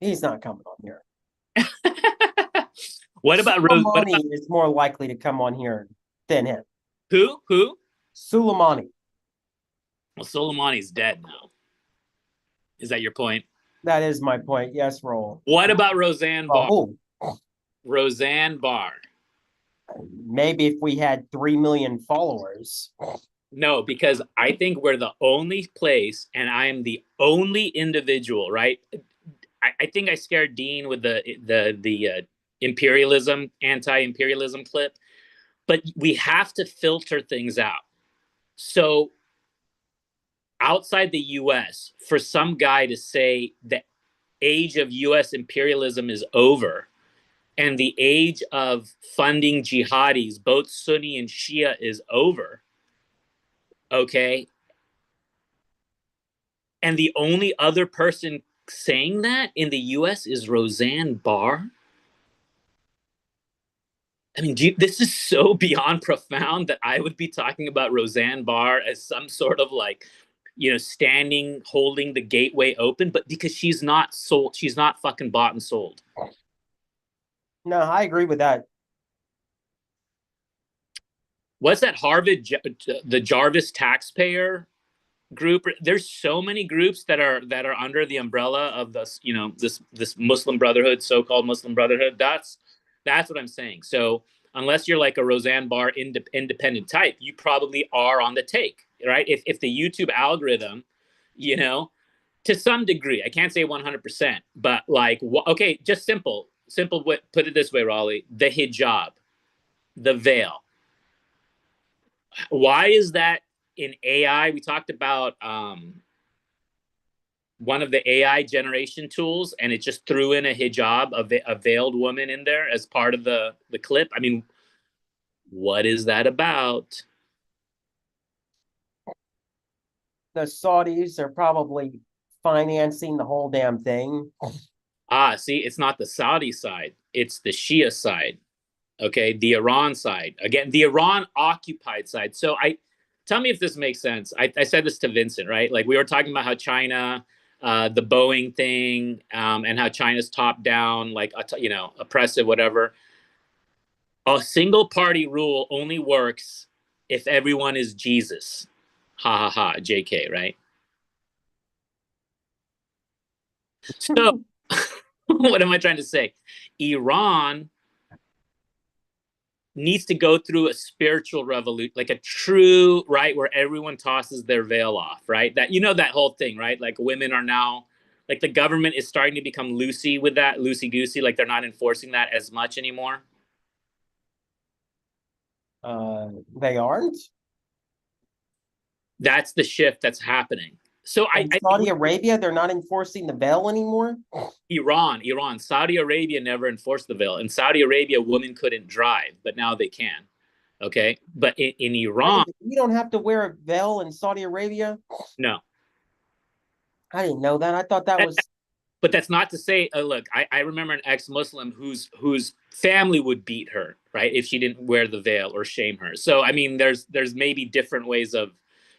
He's not coming on here. What about Soleimani is more likely to come on here than him. Who? Soleimani. Well, Soleimani's dead now. Is that your point? That is my point. Yes, Roll. What about Roseanne Barr? Oh. Roseanne Barr. Maybe if we had 3 million followers. No, because I think we're the only place, and I am the only individual, right? I think I scared Dean with the imperialism, anti-imperialism clip, but we have to filter things out. So outside the US, for some guy to say the age of US imperialism is over and the age of funding jihadis, both Sunni and Shia, is over, okay? And the only other person saying that in the US is Roseanne Barr. I mean, this is so beyond profound that I would be talking about Roseanne Barr as some sort of like, standing, holding the gateway open, but because she's not sold, she's not fucking bought and sold. No, I agree with that. What's that Harvard, the Jarvis taxpayer group? There's so many groups that are under the umbrella of this, this Muslim Brotherhood, so-called Muslim Brotherhood. That's what I'm saying. So unless you're like a Roseanne Barr independent type, you probably are on the take, right? If the YouTube algorithm, to some degree, I can't say 100%, but like, okay, just simple. Put it this way, Raleigh: the hijab, the veil. Why is that in AI? We talked about one of the AI generation tools, and it just threw in a hijab, a veiled woman in there as part of the clip. I mean, what is that about? The Saudis are probably financing the whole damn thing. See, it's not the Saudi side, it's the Shia side. Okay, the Iran side. Again, the Iran occupied side. So tell me if this makes sense. I said this to Vincent, right? Like we were talking about how China, the Boeing thing, and how China's top down, like, oppressive, whatever. A single party rule only works if everyone is Jesus. Ha ha ha, JK, right? So What am I trying to say? Iran needs to go through a spiritual revolution, like a true, right, where everyone tosses their veil off, right? That, you know, that whole thing, right? Like women are now, like the government is starting to become loosey with that, loosey goosey, like they're not enforcing that as much anymore. They aren't. That's the shift that's happening. So In I think Saudi Arabia, they're not enforcing the veil anymore. Iran, Saudi Arabia never enforced the veil. In Saudi Arabia, women couldn't drive, but now they can. Okay, but in Wait a Iran, minute, you don't have to wear a veil in Saudi Arabia. no. I didn't know that. I thought that was. But that's not to say, look, I remember an ex-Muslim whose family would beat her, right, if she didn't wear the veil or shame her. So I mean, there's maybe different ways of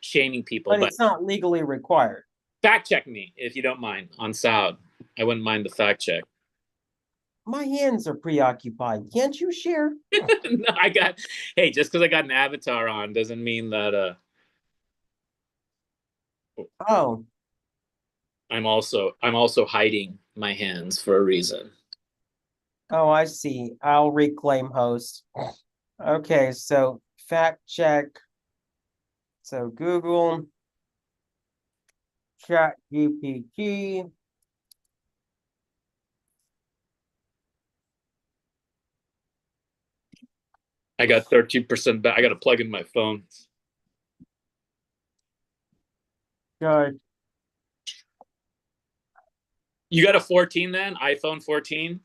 shaming people, But but it's not legally required. fact check me if you don't mind on Saud. I wouldn't mind the fact check. My hands are preoccupied. Can't you share? No, I got. Hey, just because I got an avatar on doesn't mean that Oh, I'm also hiding my hands for a reason. oh, I see. I'll reclaim host. Okay, so fact check. So Google, Chat GPT. I got 13% back. I got to plug in my phone. Good. You got a 14 then? iPhone 14?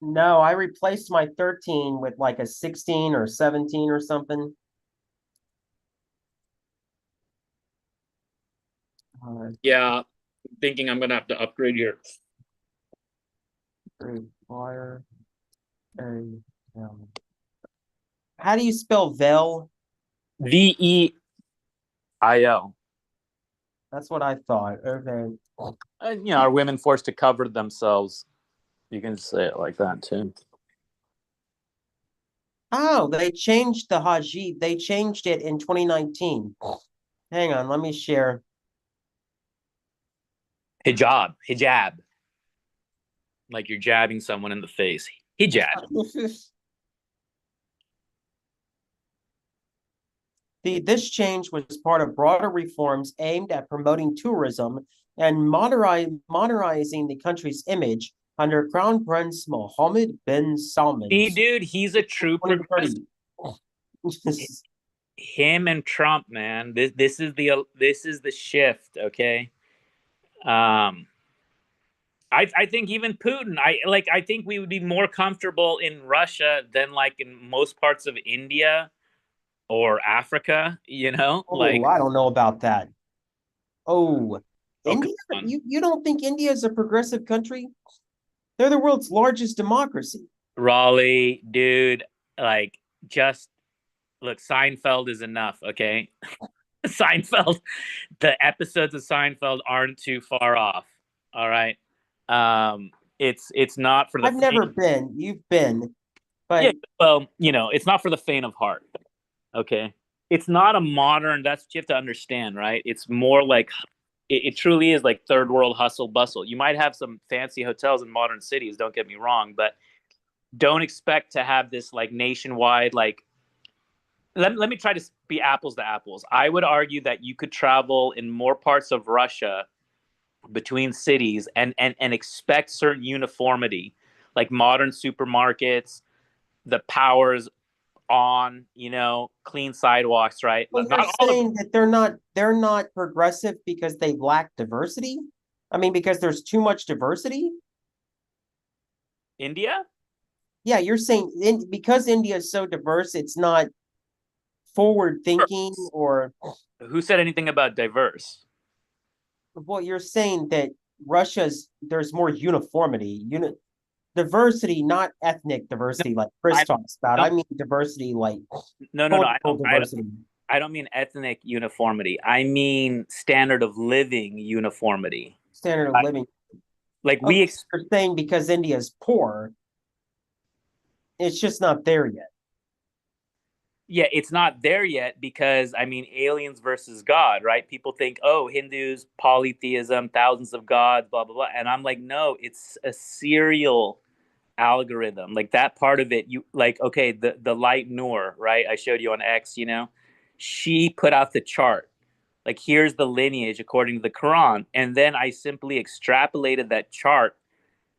No, I replaced my 13 with like a 16 or 17 or something. Yeah, thinking I'm gonna have to upgrade here. Require a How do you spell veil? VEIL. That's what I thought. Okay. Are women forced to cover themselves? You can say it like that too. Oh, they changed the Hajib. They changed it in 2019. Hang on, let me share. Hijab. Like you're jabbing someone in the face. Hijab. This change was part of broader reforms aimed at promoting tourism and modernizing the country's image under Crown Prince Mohammed bin Salman. See, dude, he's a true progressive. Him and Trump, man. This is the shift, okay? I think even Putin, I think we would be more comfortable in Russia than like in most parts of India or Africa, Oh, I don't know about that. Oh, India? You don't think India is a progressive country? They're the world's largest democracy. Raleigh, dude, like just look, Seinfeld is enough, okay? Seinfeld, the episodes of Seinfeld aren't too far off. All right. It's not for the I've never been. You've been, but yeah, well, it's not for the faint of heart. Okay. It's not a modern, that's what you have to understand, right? It's more like it truly is like third world hustle bustle. You might have some fancy hotels in modern cities, don't get me wrong, but don't expect to have this like nationwide, like let me try to be apples to apples. I would argue that you could travel in more parts of Russia between cities and expect certain uniformity, like modern supermarkets, the powers on, clean sidewalks, right? well, Not you're all of saying that they're not progressive because they lack diversity. I mean, because there's too much diversity. India. Yeah, you're saying because India is so diverse, it's not forward thinking, or Who said anything about diverse? well, you're saying that there's more uniformity, diversity, not ethnic diversity like Chris talks about. No, I mean diversity like no. cultural diversity. I don't mean ethnic uniformity. I mean standard of living uniformity. Standard of living. Like you're saying because India is poor, it's just not there yet. Yeah, it's not there yet because I mean, aliens versus God, right? People think, oh, Hindus, polytheism, thousands of gods, blah blah blah, and I'm like, no, it's a serial algorithm. Like that part of it, you like, okay, the light Noor, right? I showed you on X, you know, she put out the chart. Like, here's the lineage according to the Quran, and then I simply extrapolated that chart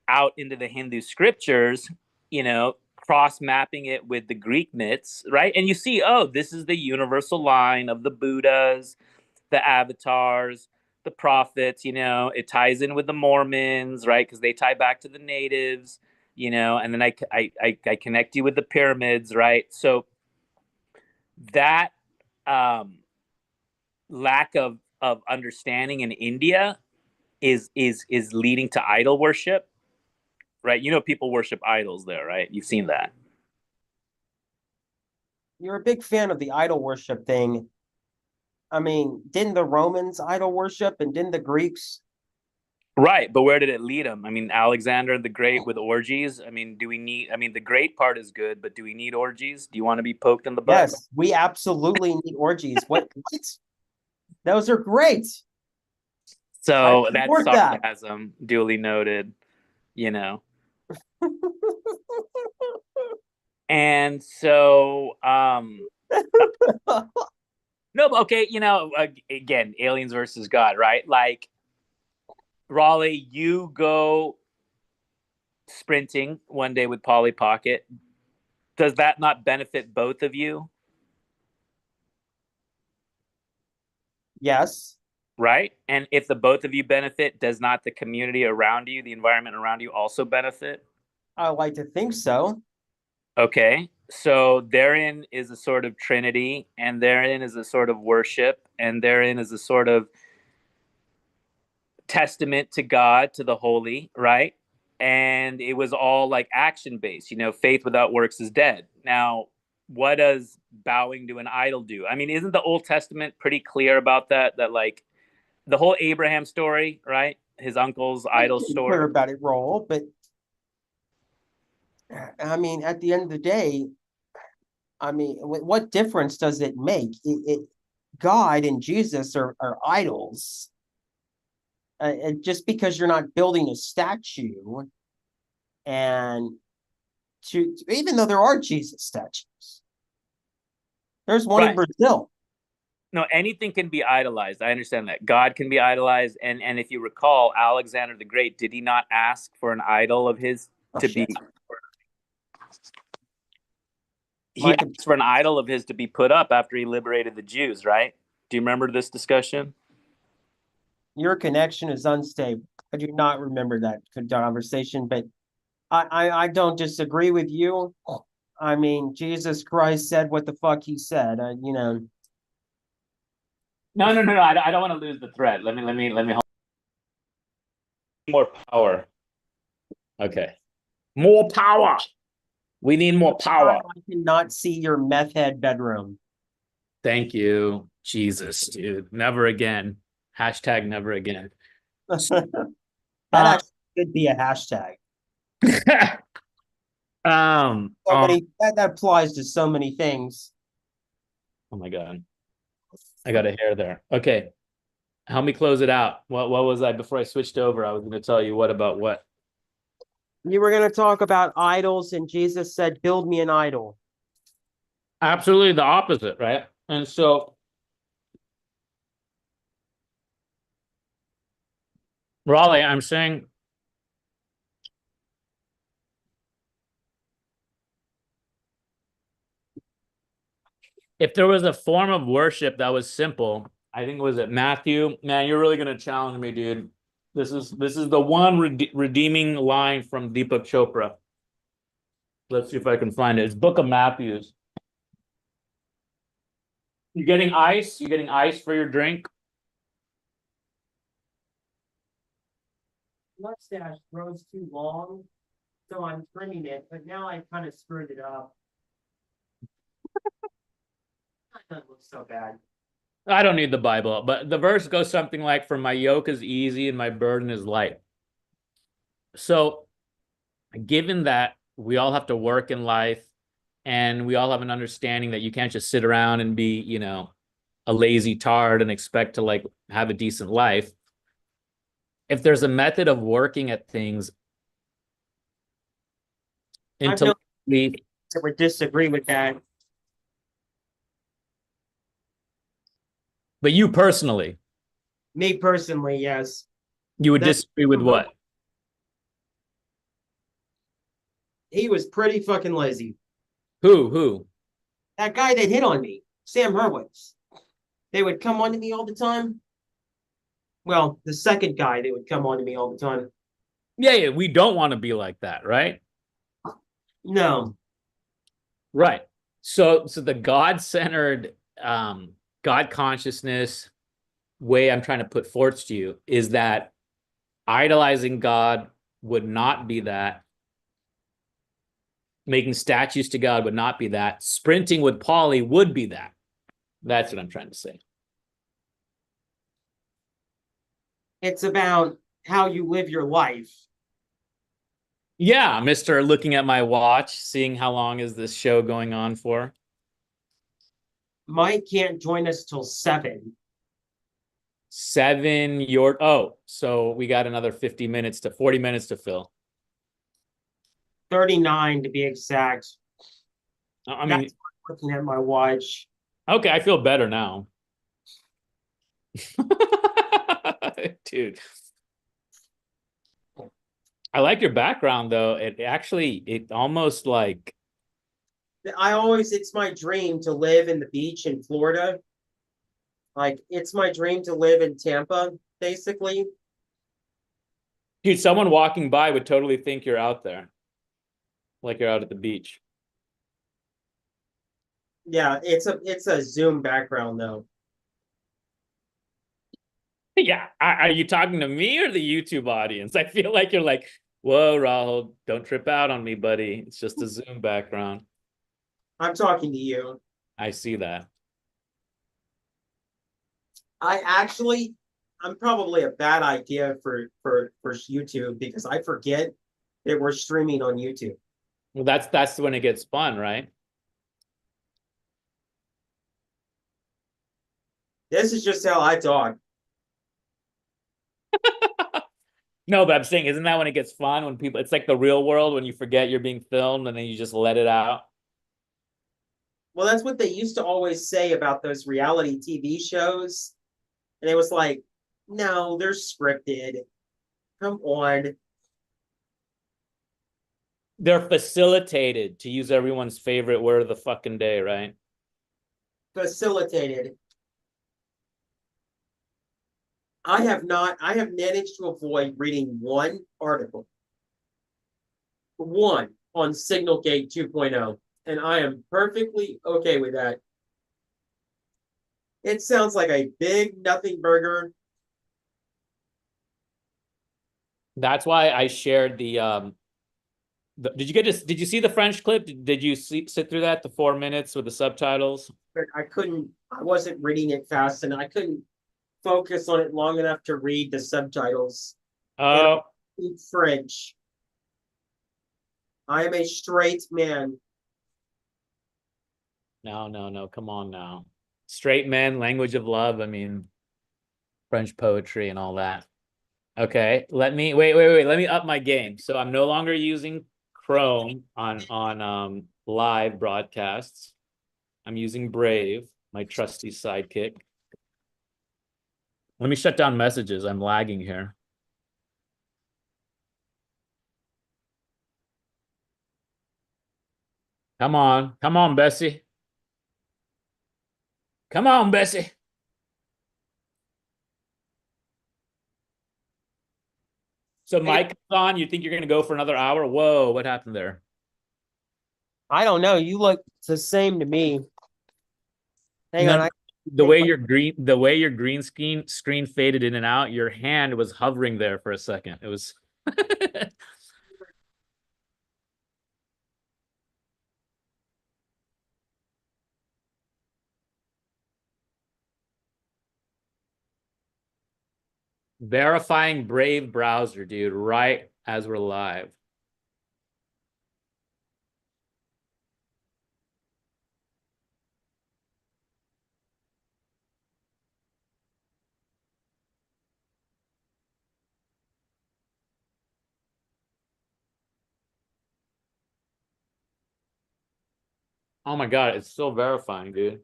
out into the Hindu scriptures, you know, cross mapping it with the Greek myths, right? And you see, oh, this is the universal line of the Buddhas, the avatars, the prophets, you know, it ties in with the Mormons, right? Because they tie back to the natives, you know, and then I connect you with the pyramids, right? So that um, lack of understanding in India is leading to idol worship, right? You know, people worship idols there, right? You've seen that. You're a big fan of the idol worship thing. I mean, didn't the Romans idol worship and didn't the Greeks? Right, but where did it lead them? I mean, Alexander the Great with orgies. I mean, do we need? I mean, the great part is good, but do we need orgies? Do you want to be poked in the butt? Yes, we absolutely need orgies. What? Those are great. I So that's support that. sarcasm, duly noted. You know, and so no, but okay, you know, again, aliens versus God, right? Like Raleigh, you go sprinting one day with Polly Pocket. Does that not benefit both of you? Yes, Right? And if the both of you benefit, does not the community around you, the environment around you also benefit? I like to think so. Okay. So therein is a sort of trinity, and therein is a sort of worship, and therein is a sort of testament to God, to the holy, right? And it was all like action based. You know, faith without works is dead. Now, what does bowing to an idol do? I mean, isn't the Old Testament pretty clear about that? That like the whole Abraham story, right? His uncle's I'm idol pretty story. clear about it, roll, but I mean, at the end of the day, I mean, what difference does it make? God and Jesus are idols. And just because you're not building a statue, and even though there are Jesus statues, there's one in Right. Brazil. No, anything can be idolized. I understand that. God can be idolized. And if you recall, Alexander the Great, did he not ask for an idol of his Oh to be shit! he My asked for an idol of his to be put up after he liberated the Jews, right? Do you remember this discussion? Your connection is unstable. I do not remember that conversation, but I don't disagree with you. I mean, Jesus Christ said what the fuck he said. You know, No. I don't want to lose the thread. Let me hold more power. Okay. More power. We need more power. I cannot see your meth head bedroom. Thank you. Jesus, dude. Never again. Hashtag never again. That Uh, actually could be a hashtag. um, So um, many that applies to so many things. oh my God. I got a hair there. Okay. Help me close it out. What was I before I switched over? I was going to tell you what about what? You were going to talk about idols, and Jesus said, "Build me an idol." Absolutely the opposite, right? And so, Raleigh, I'm saying if there was a form of worship that was simple, I think it was it Matthew. Man, you're really going to challenge me, dude. This is the one redeeming line from Deepak Chopra. Let's see if I can find it. It's Book of Matthews. You getting ice? You getting ice for your drink? Mustache grows too long, so I'm trimming it, but now I kind of screwed it up. That doesn't look so bad. I don't need the Bible, but the verse goes something like, "For my yoke is easy and my burden is light." So, given that we all have to work in life, and we all have an understanding that you can't just sit around and be, you know, a lazy tard and expect to like have a decent life. If there's a method of working at things I've known intellectually, that would disagree with that. but you personally, Me personally, yes. you would That disagree with what? he was pretty fucking lazy. Who? That guy that hit on me, Sam Hurwitz. They would come on to me all the time. Well, the second guy, they would come on to me all the time. Yeah, we don't want to be like that, right? No, Right. So the God-centered, God consciousness way I'm trying to put forth to you is that idolizing God would not be that. Making statues to God would not be that. Sprinting with Polly would be that. That's what I'm trying to say. it's about how you live your life. Yeah, Mr. Looking at my watch, seeing how long is this show going on for. Mike can't join us till 7. 7 so we got another 40 minutes to fill. 39 to be exact. I mean, that's looking at my watch. Okay, I feel better now. Dude. I like your background though. It almost like It's my dream to live in the beach in Florida. Like, it's my dream to live in Tampa, basically. dude, someone walking by would totally think you're out there. Like you're out at the beach. Yeah, it's a Zoom background though. Yeah. Are you talking to me or the YouTube audience? I feel like you're like, whoa, Rahul, don't trip out on me, buddy. It's just a Zoom background. I'm talking to you. I see that. I'm probably a bad idea for YouTube because I forget that we're streaming on YouTube. Well, that's when it gets fun, right? This is just how I talk. No, but I'm saying, isn't that when it gets fun? When people, it's like the real world when you forget you're being filmed and then you just let it out. Well, that's what they used to always say about those reality TV shows. And it was like, no, they're scripted. Come on. They're facilitated, to use everyone's favorite word of the fucking day, right? Facilitated. I have managed to avoid reading one article. One on Signalgate 2.0. And I am perfectly okay with that. It sounds like a big nothing burger. That's why I shared did you see the French clip? Did you sit through that, the 4 minutes with the subtitles? But I wasn't reading it fast and I couldn't focus on it long enough to read the subtitles. Oh, In French. I am a straight man. no, come on now. Straight men, language of love. I mean, French poetry and all that. Okay, let me wait. Let me up my game. So I'm no longer using Chrome on live broadcasts. I'm using Brave, my trusty sidekick. Let me shut down messages. I'm lagging here. Come on, Bessie. Come on, Bessie. So Mike comes on. You think you're going to go for another hour? Whoa, what happened there? I don't know. You look the same to me. Hang No, on. the way your green screen faded in and out, your hand was hovering there for a second. It was verifying Brave browser, dude, right as we're live. Oh my God, it's still verifying, dude.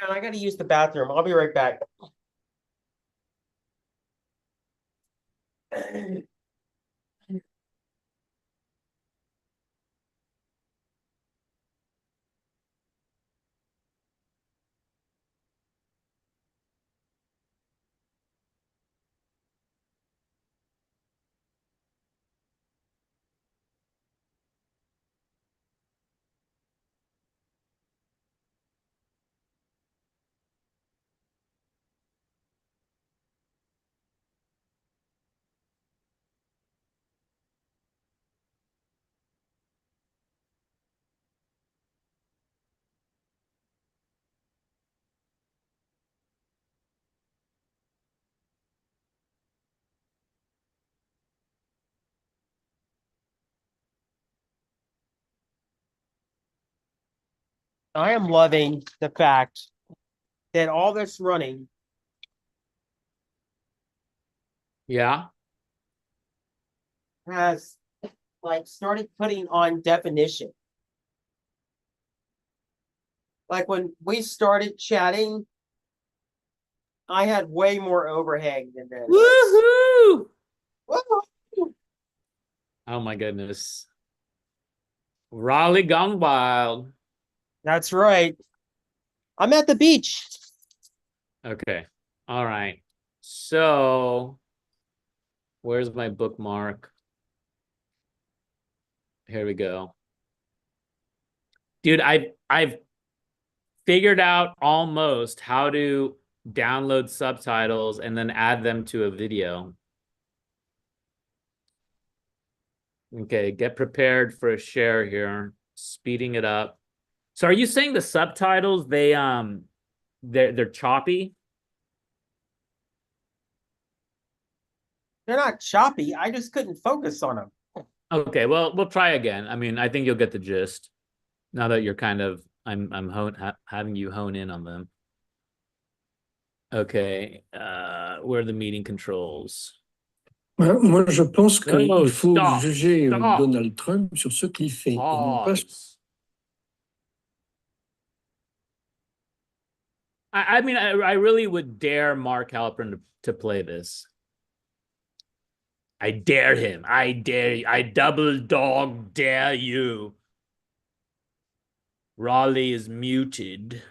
Man, I gotta use the bathroom. I'll be right back. I am loving the fact that all this running Yeah. has like started putting on definition. Like when we started chatting, I had way more overhang than this. Woohoo! Woo! Oh my goodness. Raleigh gone wild. That's right. I'm at the beach. Okay. All right. So where's my bookmark? Here we go. Dude, I've figured out almost how to download subtitles and then add them to a video. Okay, get prepared for a share here. Speeding it up. So are you saying the subtitles they're choppy? They're not choppy. I just couldn't focus on them. Okay, well, we'll try again. I mean, I think you'll get the gist now that you're kind of having you hone in on them. Okay, where are the meeting controls? Moi, je pense qu'il faut stop, juger stop. Donald Trump sur ce qu'il fait. Et non pas Pause. I mean, I really would dare Mark Halperin to play this. I dare him. I dare you. I double dog dare you. Raleigh is muted.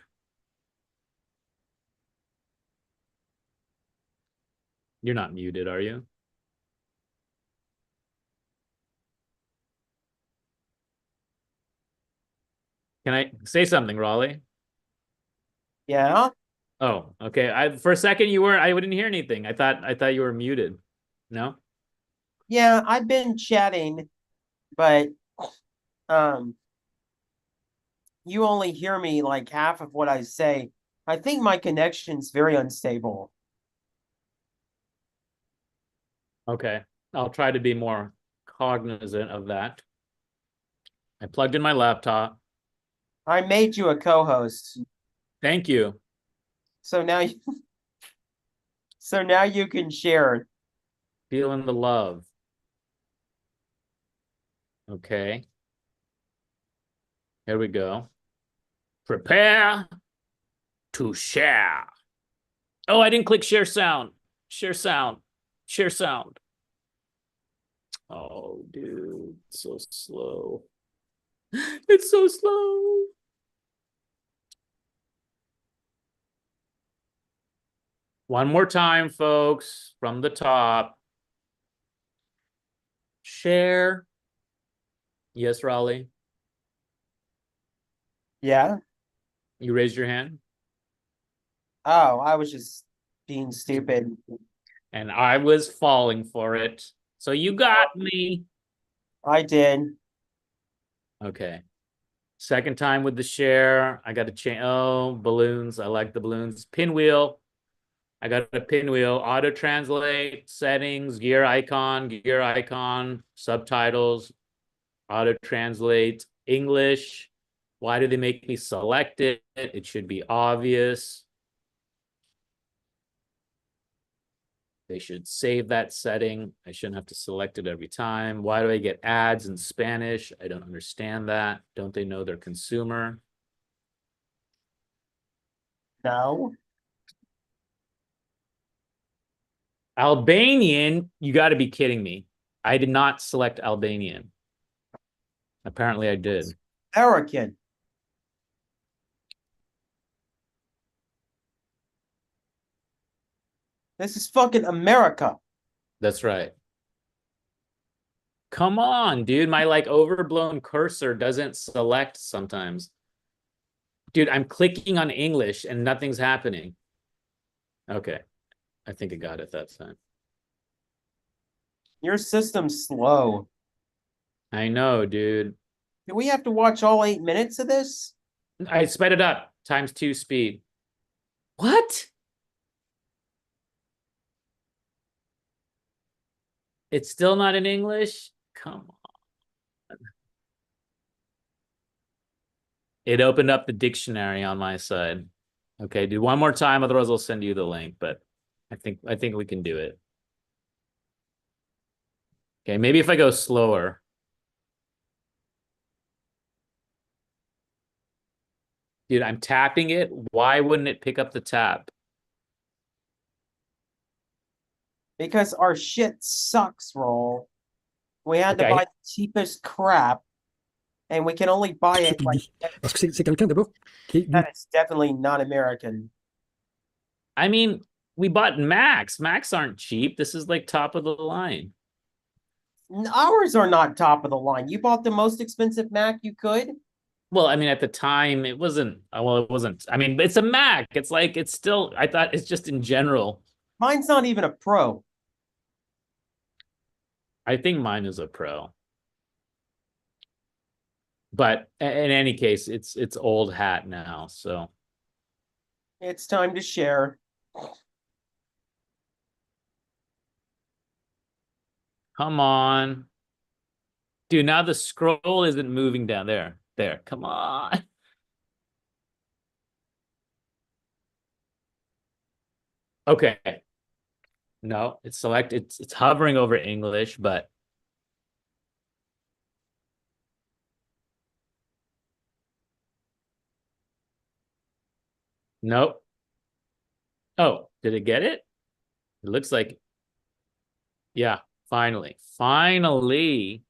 You're not muted, are you? Can I say something, Raleigh? Yeah. Oh, okay. For a second you were. I wouldn't hear anything. I thought you were muted. No. Yeah, I've been chatting, but you only hear me like half of what I say. I think my connection's very unstable. Okay. I'll try to be more cognizant of that. I plugged in my laptop. I made you a co-host. Thank you. So now you, so now you can share. Feeling the love. Okay. Here we go. Prepare to share. Oh, I didn't click share sound. Share sound. Share sound. Oh, dude, it's so slow. It's so slow. One more time, folks, from the top. Share. Yes, Raleigh. Yeah. You raised your hand. Oh, I was just being stupid. And I was falling for it. So you got me. I did. Okay. Second time with the share. I got to change. Oh, balloons. I like the balloons. Pinwheel. I got a pinwheel. Auto translate, settings, gear icon, subtitles, auto translate, English. Why do they make me select it? It should be obvious. They should save that setting. I shouldn't have to select it every time. Why do I get ads in Spanish? I don't understand that. Don't they know their consumer? No. Albanian, you got to be kidding me. I did not select Albanian. Apparently I did. American. This is fucking America. That's right. Come on, dude. My like overblown cursor doesn't select sometimes. Dude, I'm clicking on English and nothing's happening. Okay. I think I got it that time. Your system's slow. I know, dude. Do we have to watch all 8 minutes of this? I sped it up ×2 speed. What? It's still not in English? Come on. It opened up the dictionary on my side. Okay, do one more time, otherwise I'll send you the link, but I think we can do it. Okay, maybe if I go slower. Dude, I'm tapping it. Why wouldn't it pick up the tap? Because our shit sucks, Roll. We had to Okay. buy the cheapest crap, and we can only buy Ce it qu'il like dit. Parce que c'est quelqu'un d'abord qui est that. It's definitely not American. I mean, we bought Macs. Macs aren't cheap. This is like top of the line. Ours are not top of the line. You bought the most expensive Mac you could. Well, I mean, at the time, it wasn't. Well, it wasn't. I mean, it's a Mac. It's like it's still. I thought it's just in general. Mine's not even a Pro. I think mine is a Pro. But in any case, it's old hat now. So It's time to share. come on, dude. Now the scroll isn't moving down there. There, come on. Okay. No, it's select. It's hovering over English, but nope. Oh, did it get it? It looks like, yeah, finally. Finally.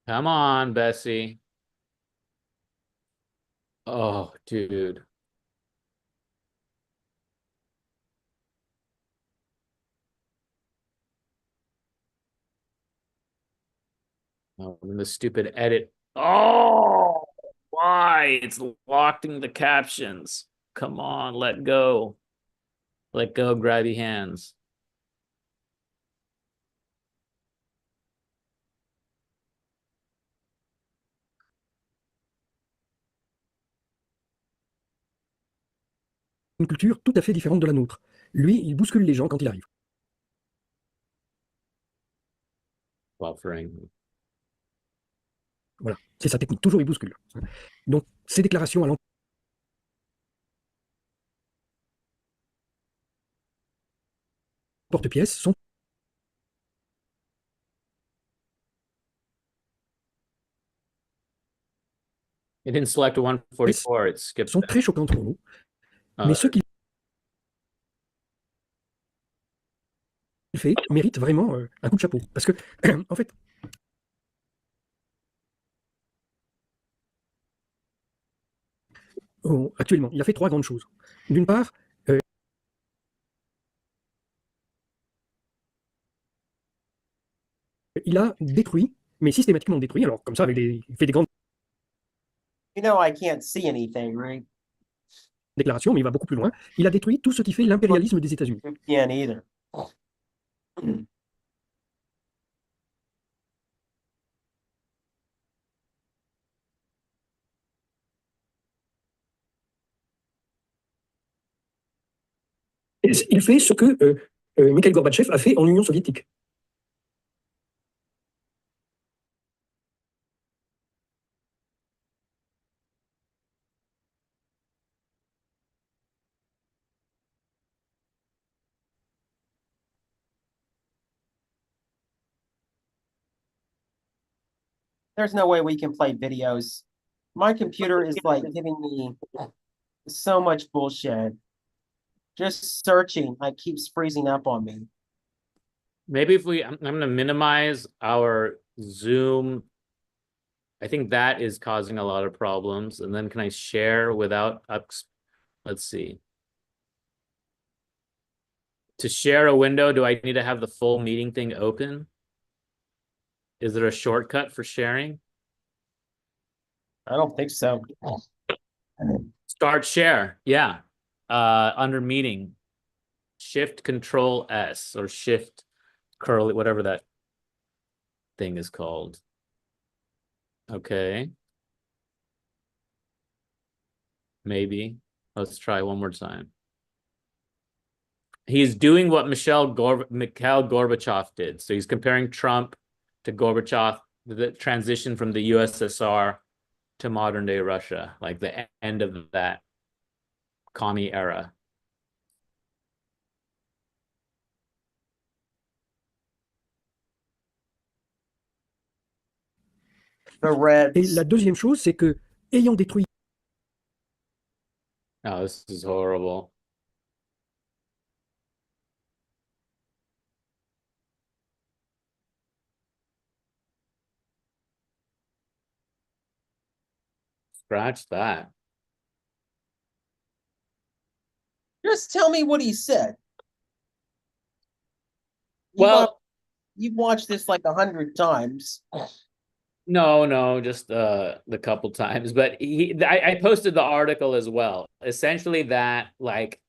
Come on, Bessie. Oh, dude. Oh, and the stupid edit. Oh, why? It's locking the captions. Come on, let go. Let go, grabby hands. une culture tout à fait différente de la nôtre. Lui, il bouscule les gens quand il arrive. Buffering. Voilà, c'est sa technique, toujours il bouscule. Donc, ces déclarations à l'emporte-pièce sont It didn't select 144. It skipped sont that. très choquantes pour nous. Mais ce qu'il fait mérite vraiment un coup de chapeau. Parce que, en fait, actuellement, il a fait 3 grandes choses. D'une part, il a détruit, mais systématiquement détruit, alors comme ça, il fait des grandes You know I can't see anything, right? déclarations, mais il va beaucoup plus loin. Il a détruit tout ce qui fait l'impérialisme des États-Unis. You can't either. Il fait ce que Mikhail Gorbatchev a fait en Union soviétique. There's no way we can play videos. My computer is like giving me so much bullshit. Just searching, like keeps freezing up on me. Maybe if I'm going to minimize our Zoom. I think that is causing a lot of problems. And then can I share without let's see. To share a window, do I need to have the full meeting thing open? Is there a shortcut for sharing? I don't think so. Start share. Yeah. Under meeting, Shift Control S or Shift curly, whatever that thing is called. Okay. Maybe. Let's try one more time. He's doing what Mikhail Gorbachev did. So he's comparing Trump to Gorbachev, the transition from the USSR to modern day Russia, like the end of that commie era. The Reds. Et la deuxième chose, c'est que, ayant détruit Oh, this is horrible. Scratch that. Just tell me what he said. Well, you've watched this like 100 times. No, just the couple times. But I posted the article as well. Essentially that, like,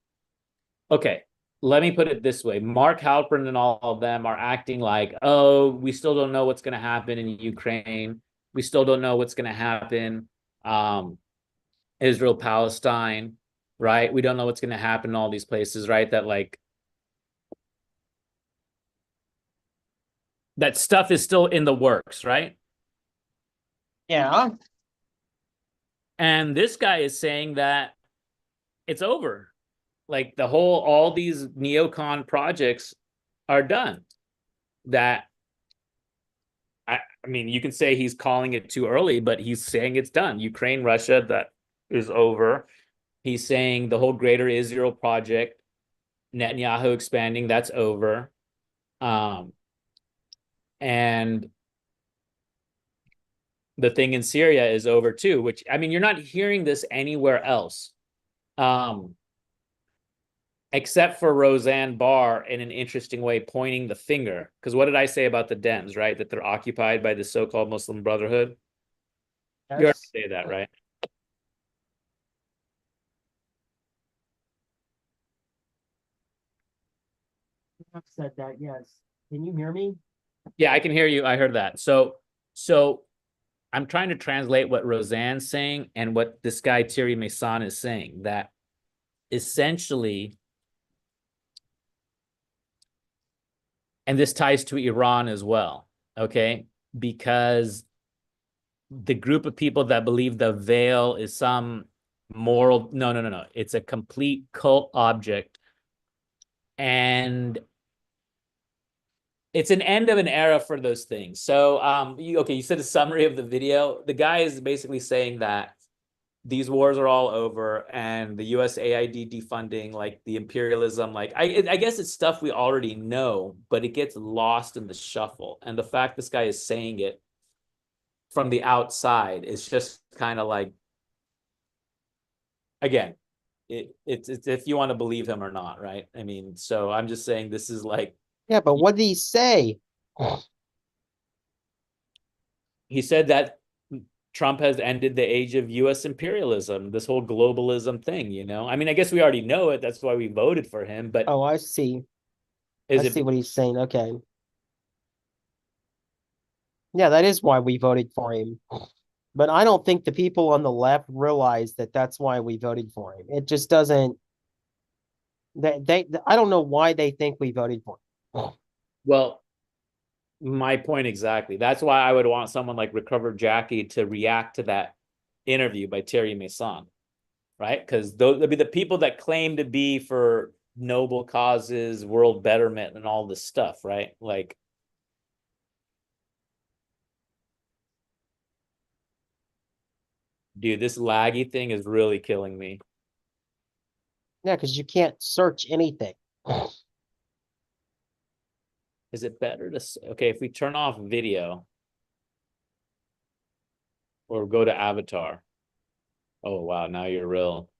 okay, let me put it this way. Mark Halperin and all of them are acting like, oh, we still don't know what's going to happen in Ukraine. We still don't know what's going to happen. Israel, Palestine, right? We don't know what's going to happen in all these places, right? That like, that stuff is still in the works, right? Yeah. And this guy is saying that it's over. Like all these neocon projects are done. That, I mean, you can say he's calling it too early, but he's saying it's done. Ukraine, Russia, that is over. He's saying the whole Greater Israel project, Netanyahu expanding, that's over. And the thing in Syria is over too, which, I mean, you're not hearing this anywhere else. Except for Roseanne Barr in an interesting way pointing the finger. Because what did I say about the Dems, right? That they're occupied by the so-called Muslim Brotherhood. Yes. You already say that, right? I've said that, yes. Can you hear me? Yeah, I can hear you. I heard that. So I'm trying to translate what Roseanne's saying and what this guy Thierry Meyssan is saying, that essentially, and this ties to Iran as well, okay? Because the group of people that believe the veil is some moral, no. It's a complete cult object. And it's an end of an era for those things. So, you said a summary of the video. The guy is basically saying that these wars are all over and the USAID defunding, like the imperialism, like I guess it's stuff we already know, but it gets lost in the shuffle. And the fact this guy is saying it from the outside is just kind of like, again, it's if you want to believe him or not, right? I mean, so I'm just saying this is like, yeah, but what did he say? He said that Trump has ended the age of US imperialism, this whole globalism thing, you know? I mean, I guess we already know it. That's why we voted for him, but oh, I see. I see what he's saying. Okay. Yeah, that is why we voted for him. But I don't think the people on the left realize that that's why we voted for him. It just doesn't I don't know why they think we voted for him. Well, my point exactly. That's why I would want someone like Recovered Jackie to react to that interview by Terry Mason, right? Because those would be the people that claim to be for noble causes, world betterment, and all this stuff, right? Like, dude, this laggy thing is really killing me. Yeah, because you can't search anything. Is it better to okay if we turn off video or go to avatar? Oh wow, now you're real.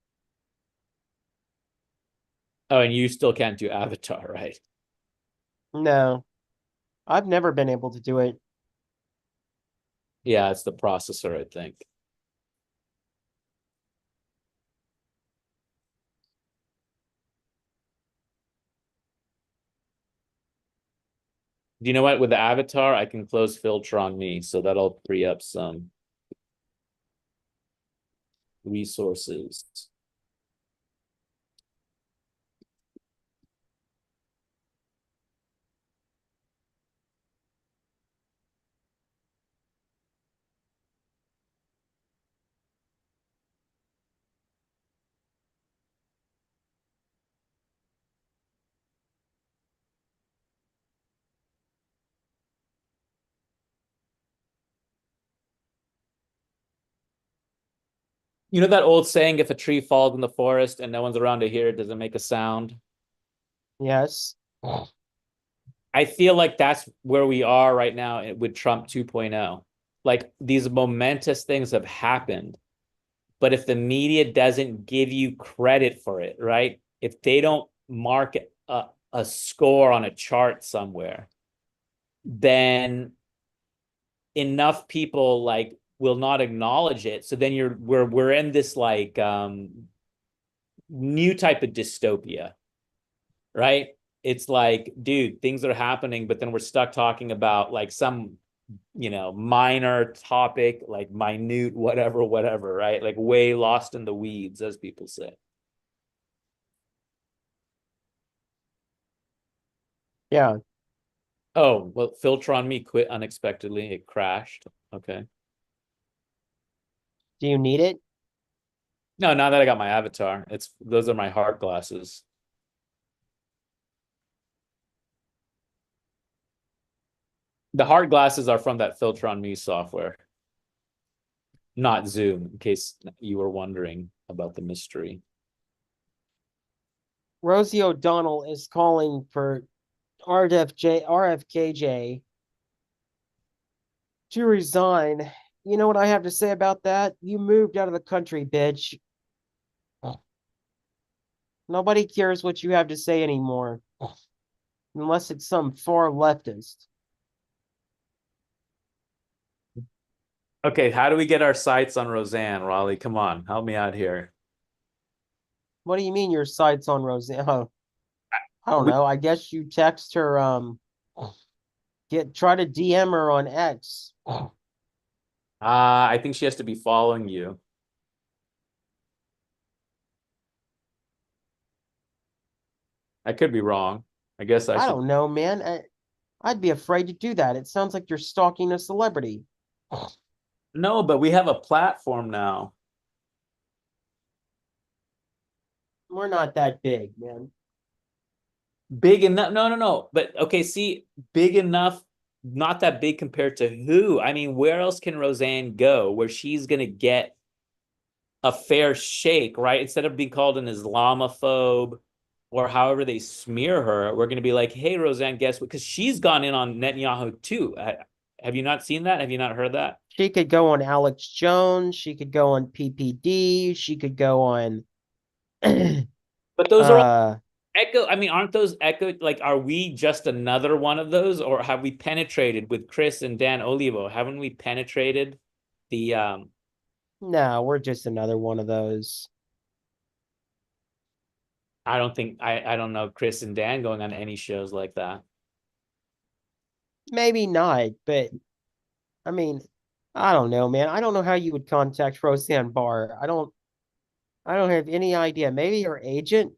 Oh, and you still can't do avatar, right? No, I've never been able to do it. Yeah, it's the processor, I think. Do you know what? With the avatar, I can close filter on me, so that'll free up some resources. You know that old saying, if a tree falls in the forest and no one's around to hear it, does it make a sound? Yes. I feel like that's where we are right now with Trump 2.0. Like these momentous things have happened, but if the media doesn't give you credit for it, right? If they don't mark a score on a chart somewhere, then enough people like will not acknowledge it. So then we're in this like new type of dystopia, right? It's like, dude, things are happening, but then we're stuck talking about like some, minor topic, like minute, whatever, right? Like way lost in the weeds, as people say. Yeah. Oh, well, filter on me quit unexpectedly. It crashed. Okay. Do you need it? No, now that I got my avatar, those are my heart glasses. The hard glasses are from that Filter on Me software, not Zoom, in case you were wondering about the mystery. Rosie O'Donnell is calling for RFKJ to resign. You know what I have to say about that? You moved out of the country, bitch. Nobody cares what you have to say anymore, unless it's some far leftist. Okay, how do we get our sights on Roseanne, Raleigh? Come on, help me out here. What do you mean your sights on Roseanne? Oh, I don't We, know. I guess you text her. Try to DM her on X. I think she has to be following you. I could be wrong. I guess I I should. don't know, man. I'd be afraid to do that. It sounds like you're stalking a celebrity. No, but we have a platform now. We're not that big, man. Big enough. No. But okay, see, big enough, not that big compared to who? I mean, where else can Roseanne go where she's going to get a fair shake, right? Instead of being called an Islamophobe or however they smear her, we're going to be like, hey, Roseanne, guess what? Because she's gone in on Netanyahu too. Have you not seen that? Have you not heard that? She could go on Alex Jones. She could go on PPD. She could go on. But those are all uh, echo. I mean, aren't those echo? Like, are we just another one of those, or have we penetrated with Chris and Dan Olivo? Haven't we penetrated the no, we're just another one of those. I don't think I don't know Chris and Dan going on any shows like that. Maybe not, but I mean, I don't know, man. I don't know how you would contact Roseanne Barr. I don't have any idea. Maybe her agent.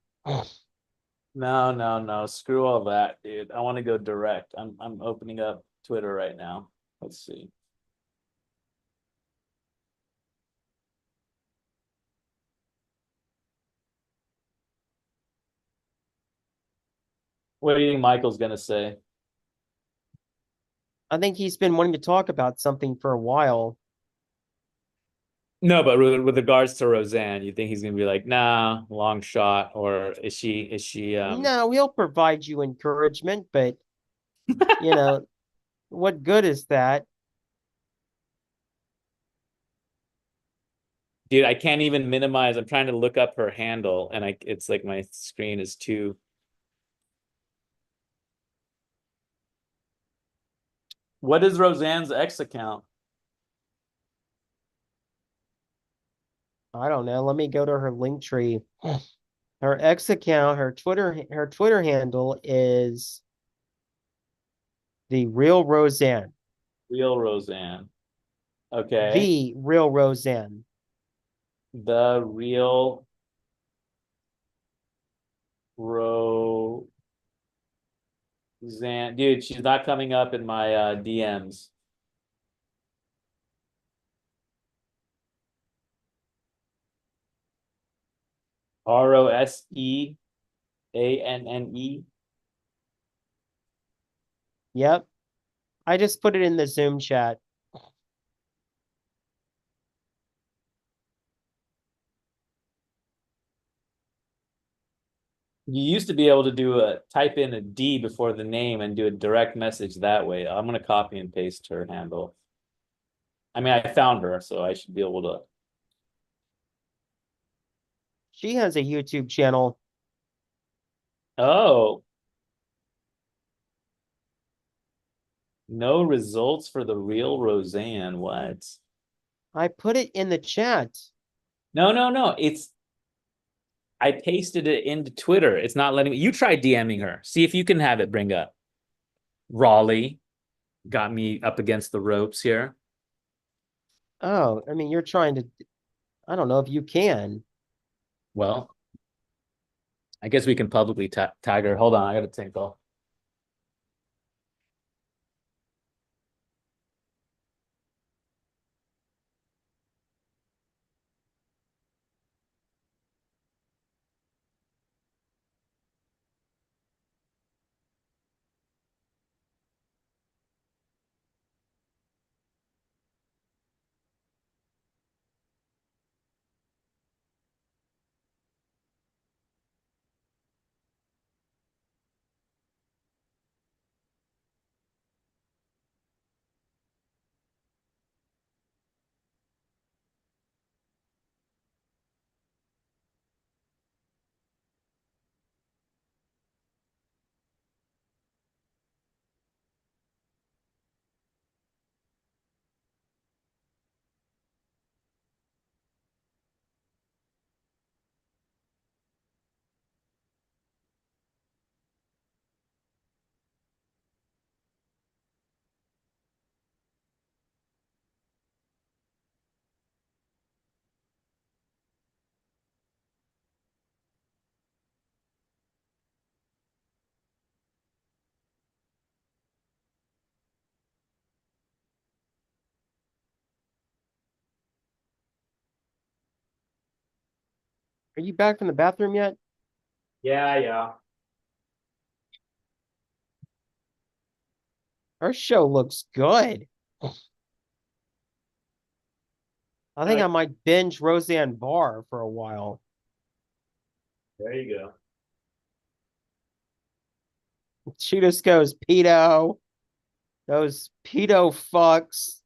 No, no, no. Screw all that, dude. I want to go direct. I'm opening up Twitter right now. Let's see. What do you think Michael's gonna say? I think he's been wanting to talk about something for a while. No, but with regards to Roseanne, you think he's gonna be like, nah, long shot, or is she No, he'll provide you encouragement, but you know, what good is that? dude, I can't even minimize. I'm trying to look up her handle and it's like my screen is too. What is Roseanne's X account? I don't know. Let me go to her link tree. Her X account, her Twitter handle is the real Roseanne. Real Roseanne. Okay. The real Roseanne. The real Roseanne. Dude, she's not coming up in my DMs. Roseanne. Yep. I just put it in the Zoom chat. You used to be able to do a type in a D before the name and do a direct message that way. I'm gonna copy and paste her handle. I mean, I found her, so I should be able to. She has a YouTube channel. Oh, no results for the real Roseanne. What? I put it in the chat. No, no, no. I pasted it into Twitter. It's not letting me. You try DMing her. See if you can have it bring up. Raleigh got me up against the ropes here. Oh, I mean, you're trying to. I don't know if you can. Well, I guess we can publicly tag her. Hold on, I gotta think though. Are you back from the bathroom yet? Yeah, yeah. Her show looks good. I think I might binge Roseanne Barr for a while. There you go. She just goes, pedo. Those pedo fucks.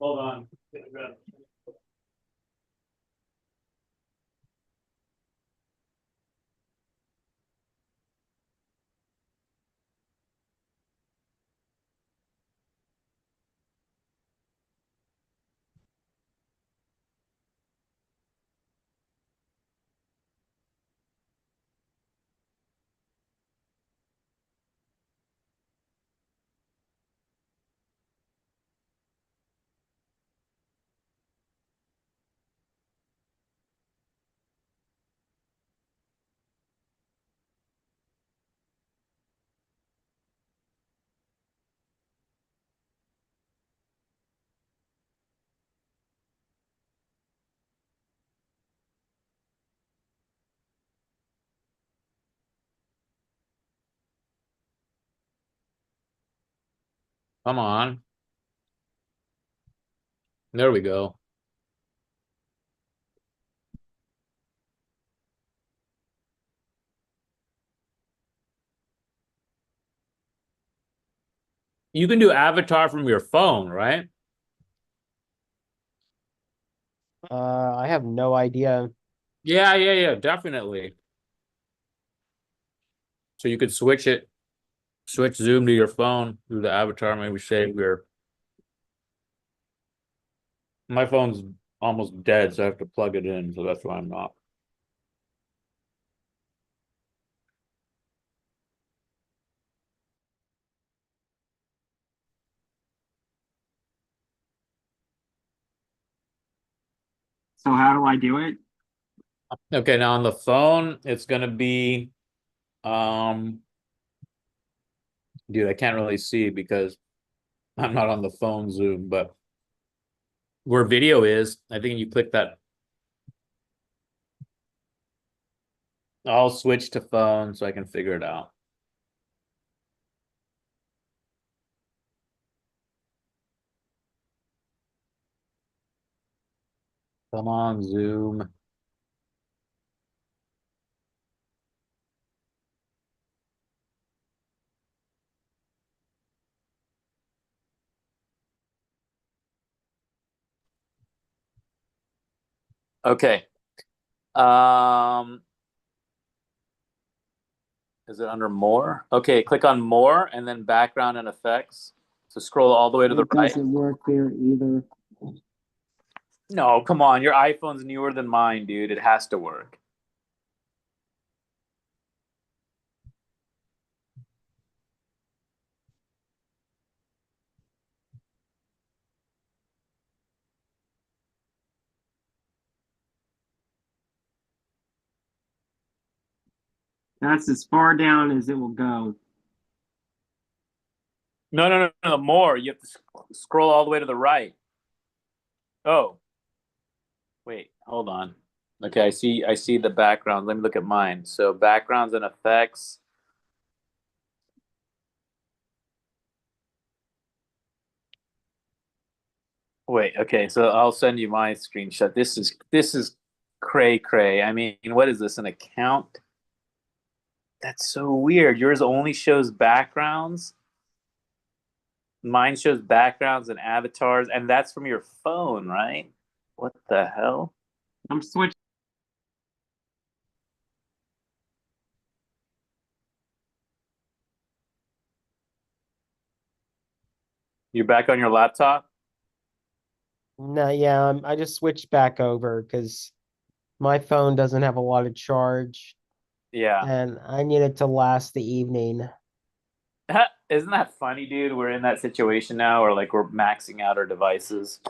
Hold on. Come on. There we go. You can do avatar from your phone, right? I have no idea. Yeah, definitely. So you could switch Zoom to your phone through the avatar, maybe save your. My phone's almost dead, so I have to plug it in, so that's why I'm not. So how do I do it? Okay, now on the phone, it's gonna be um dude, I can't really see because I'm not on the phone Zoom, but where video is, I think you click that. I'll switch to phone so I can figure it out. Come on, Zoom. Okay. Um, is it under more? Okay, click on more and then background and effects. So scroll all the way to the It right. doesn't work there either. No, come on. Your iPhone's newer than mine, dude. It has to work. That's as far down as it will go. No, more. You have to scroll all the way to the right. Oh, wait, hold on. Okay, I see the background. Let me look at mine. So backgrounds and effects. Wait, okay, so I'll send you my screenshot. This is cray cray. I mean, what is this? An account? That's so weird. Yours only shows backgrounds. Mine shows backgrounds and avatars, and that's from your phone, right? What the hell? I'm switching. You're back on your laptop? No, yeah, I just switched back over because my phone doesn't have a lot of charge Yeah. and I need it to last the evening. Isn't that funny, dude? We're in that situation now where like we're maxing out our devices.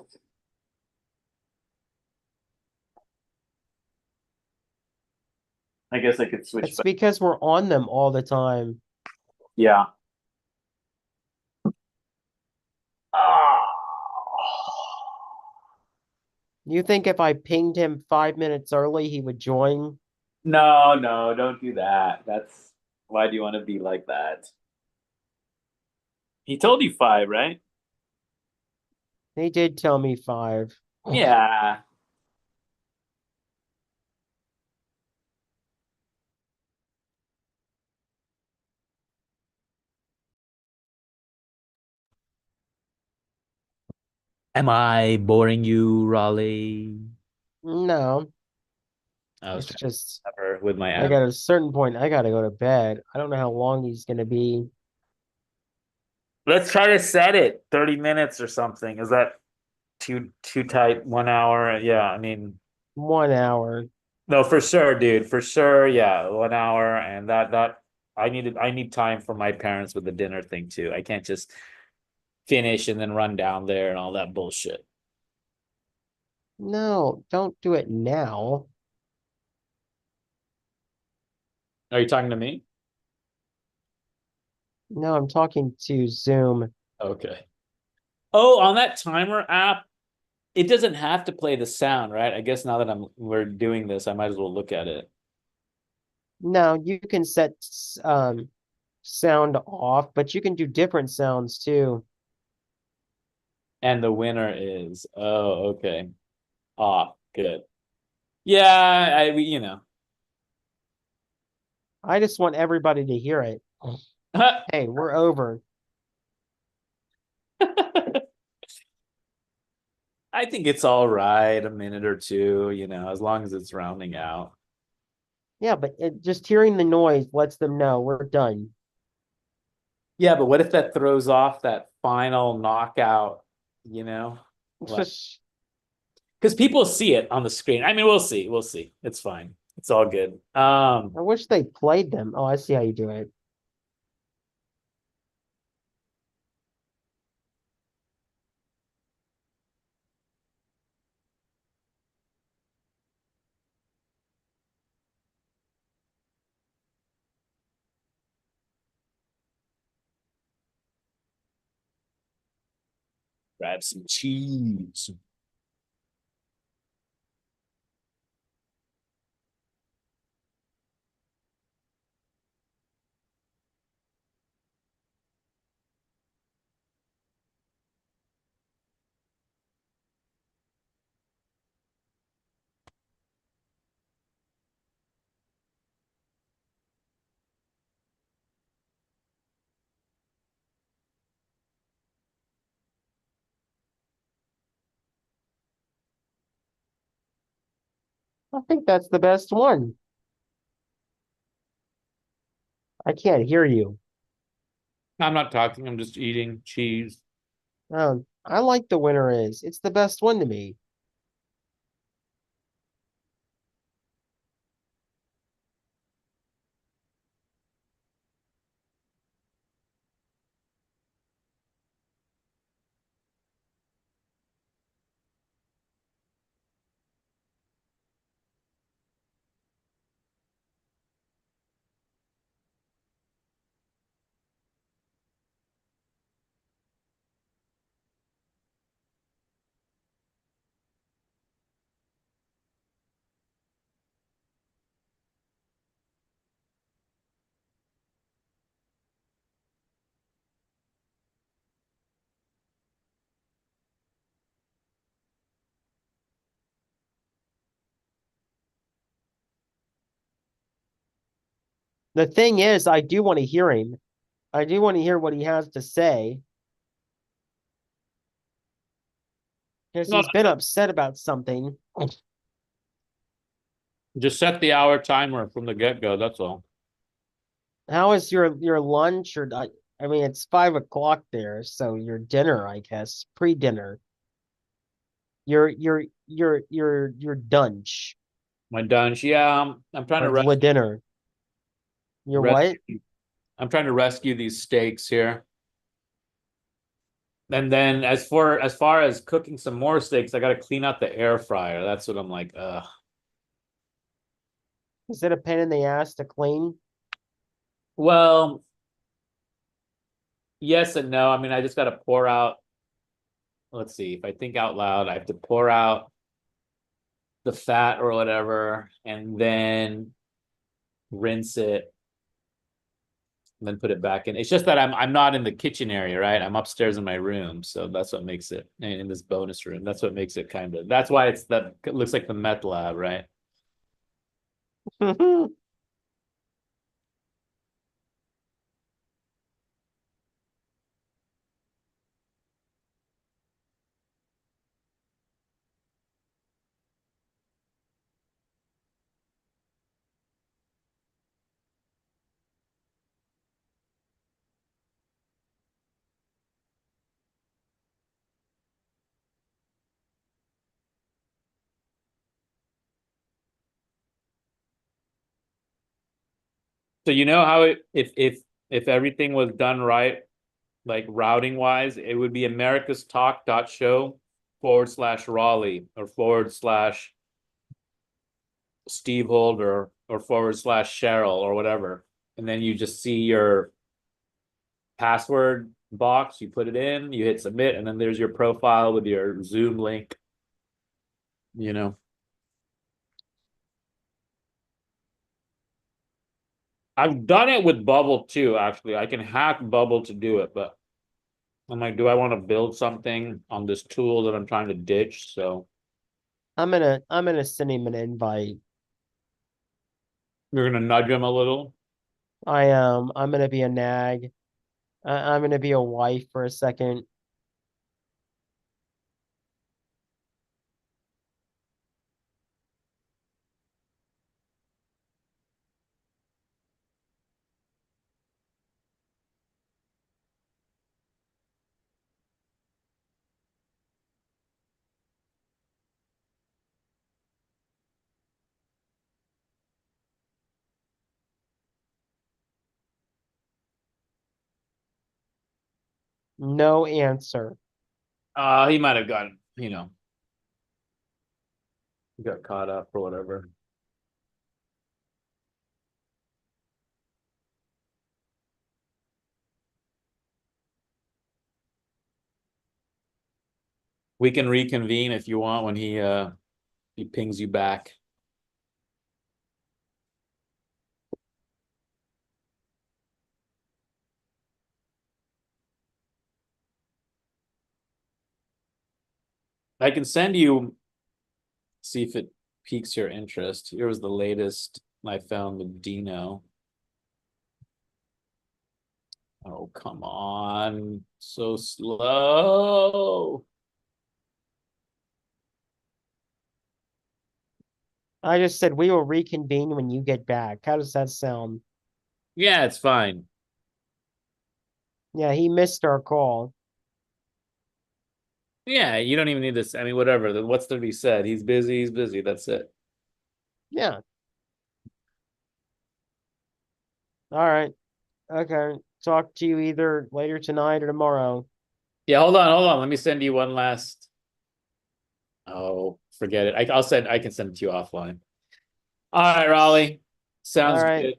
I guess I could switch It's back. because we're on them all the time. Yeah. Ah. You think if I pinged him 5 minutes early, he would join? No, don't do that. That's why do you want to be like that? He told you 5, right? He did tell me 5. Yeah. Am I boring you, Raleigh? No, I was it's trying just to cover with my like app. at a certain point, I gotta go to bed. I don't know how long he's gonna be. Let's try to set it 30 minutes or something. Is that too tight? 1 hour? Yeah, I mean, 1 hour. no, for sure, dude. For sure, yeah, 1 hour, and that I need time for my parents with the dinner thing too. I can't just finish and then run down there and all that bullshit. No, don't do it now. Are you talking to me? No, I'm talking to Zoom. Okay. Oh, on that timer app, it doesn't have to play the sound, right? I guess now that we're doing this, I might as well look at it. No, you can set sound off, but you can do different sounds too. And the winner is, oh, okay. Off. Good. Yeah, you know. I just want everybody to hear it. Hey, we're over. I think it's all right, a minute or two, as long as it's rounding out. Yeah, but just hearing the noise lets them know we're done. Yeah, but what if that throws off that final knockout, you know? It's Like, just, because people see it on the screen. I mean, we'll see. We'll see. It's fine. It's all good. I wish they played them. Oh, I see how you do it. Grab some cheese. I think that's the best one. I can't hear you. I'm not talking. I'm just eating cheese. I like the winner is. It's the best one to me. The thing is, I do want to hear him. I do want to hear what he has to say because No, he's been upset about something. just set the hour timer from the get-go. That's all. How is your lunch or I mean it's 5 o'clock there, so your dinner, I guess, pre-dinner. Your dunch My dunch. Yeah, I'm trying to or the dinner. Your what? rescue. I'm trying to rescue these steaks here. And then as far as cooking some more steaks, I got to clean out the air fryer. That's what I'm like. Is it a pain in the ass to clean? Well, yes and no. I mean, I just got to pour out. Let's see. If I think out loud, I have to pour out the fat or whatever, and then rinse it, and then put it back in. It's just that I'm not in the kitchen area, right? I'm upstairs in my room, so that's what makes it in this bonus room. That's what makes it kind of. That's why it looks like the meth lab, right? So you know how if everything was done right, like routing wise, it would be americastalk.show/Raleigh or /Steve Holder or /Cheryl or whatever. And then you just see your password box, you put it in, you hit submit, and then there's your profile with your Zoom link. You know. I've done it with Bubble too, actually. I can hack Bubble to do it, but I'm like, do I want to build something on this tool that I'm trying to ditch? So I'm gonna send him an invite. you're gonna nudge him a little. I am. I'm gonna be a nag. I'm gonna be a wife for a second. No answer. He might have gotten, got caught up or whatever. We can reconvene if you want when he pings you back. I can send you, see if it piques your interest. Here was the latest I found with Dino. Oh, come on. So slow. I just said we will reconvene when you get back. How does that sound? Yeah, it's fine. Yeah, he missed our call. Yeah, you don't even need this. I mean, whatever. What's to be said? He's busy. He's busy. That's it. Yeah. All right. Okay. Talk to you either later tonight or tomorrow. Yeah, hold on, hold on. Let me send you one last. Oh, forget it. I can send it to you offline. All right, Raleigh. All Sounds right. good.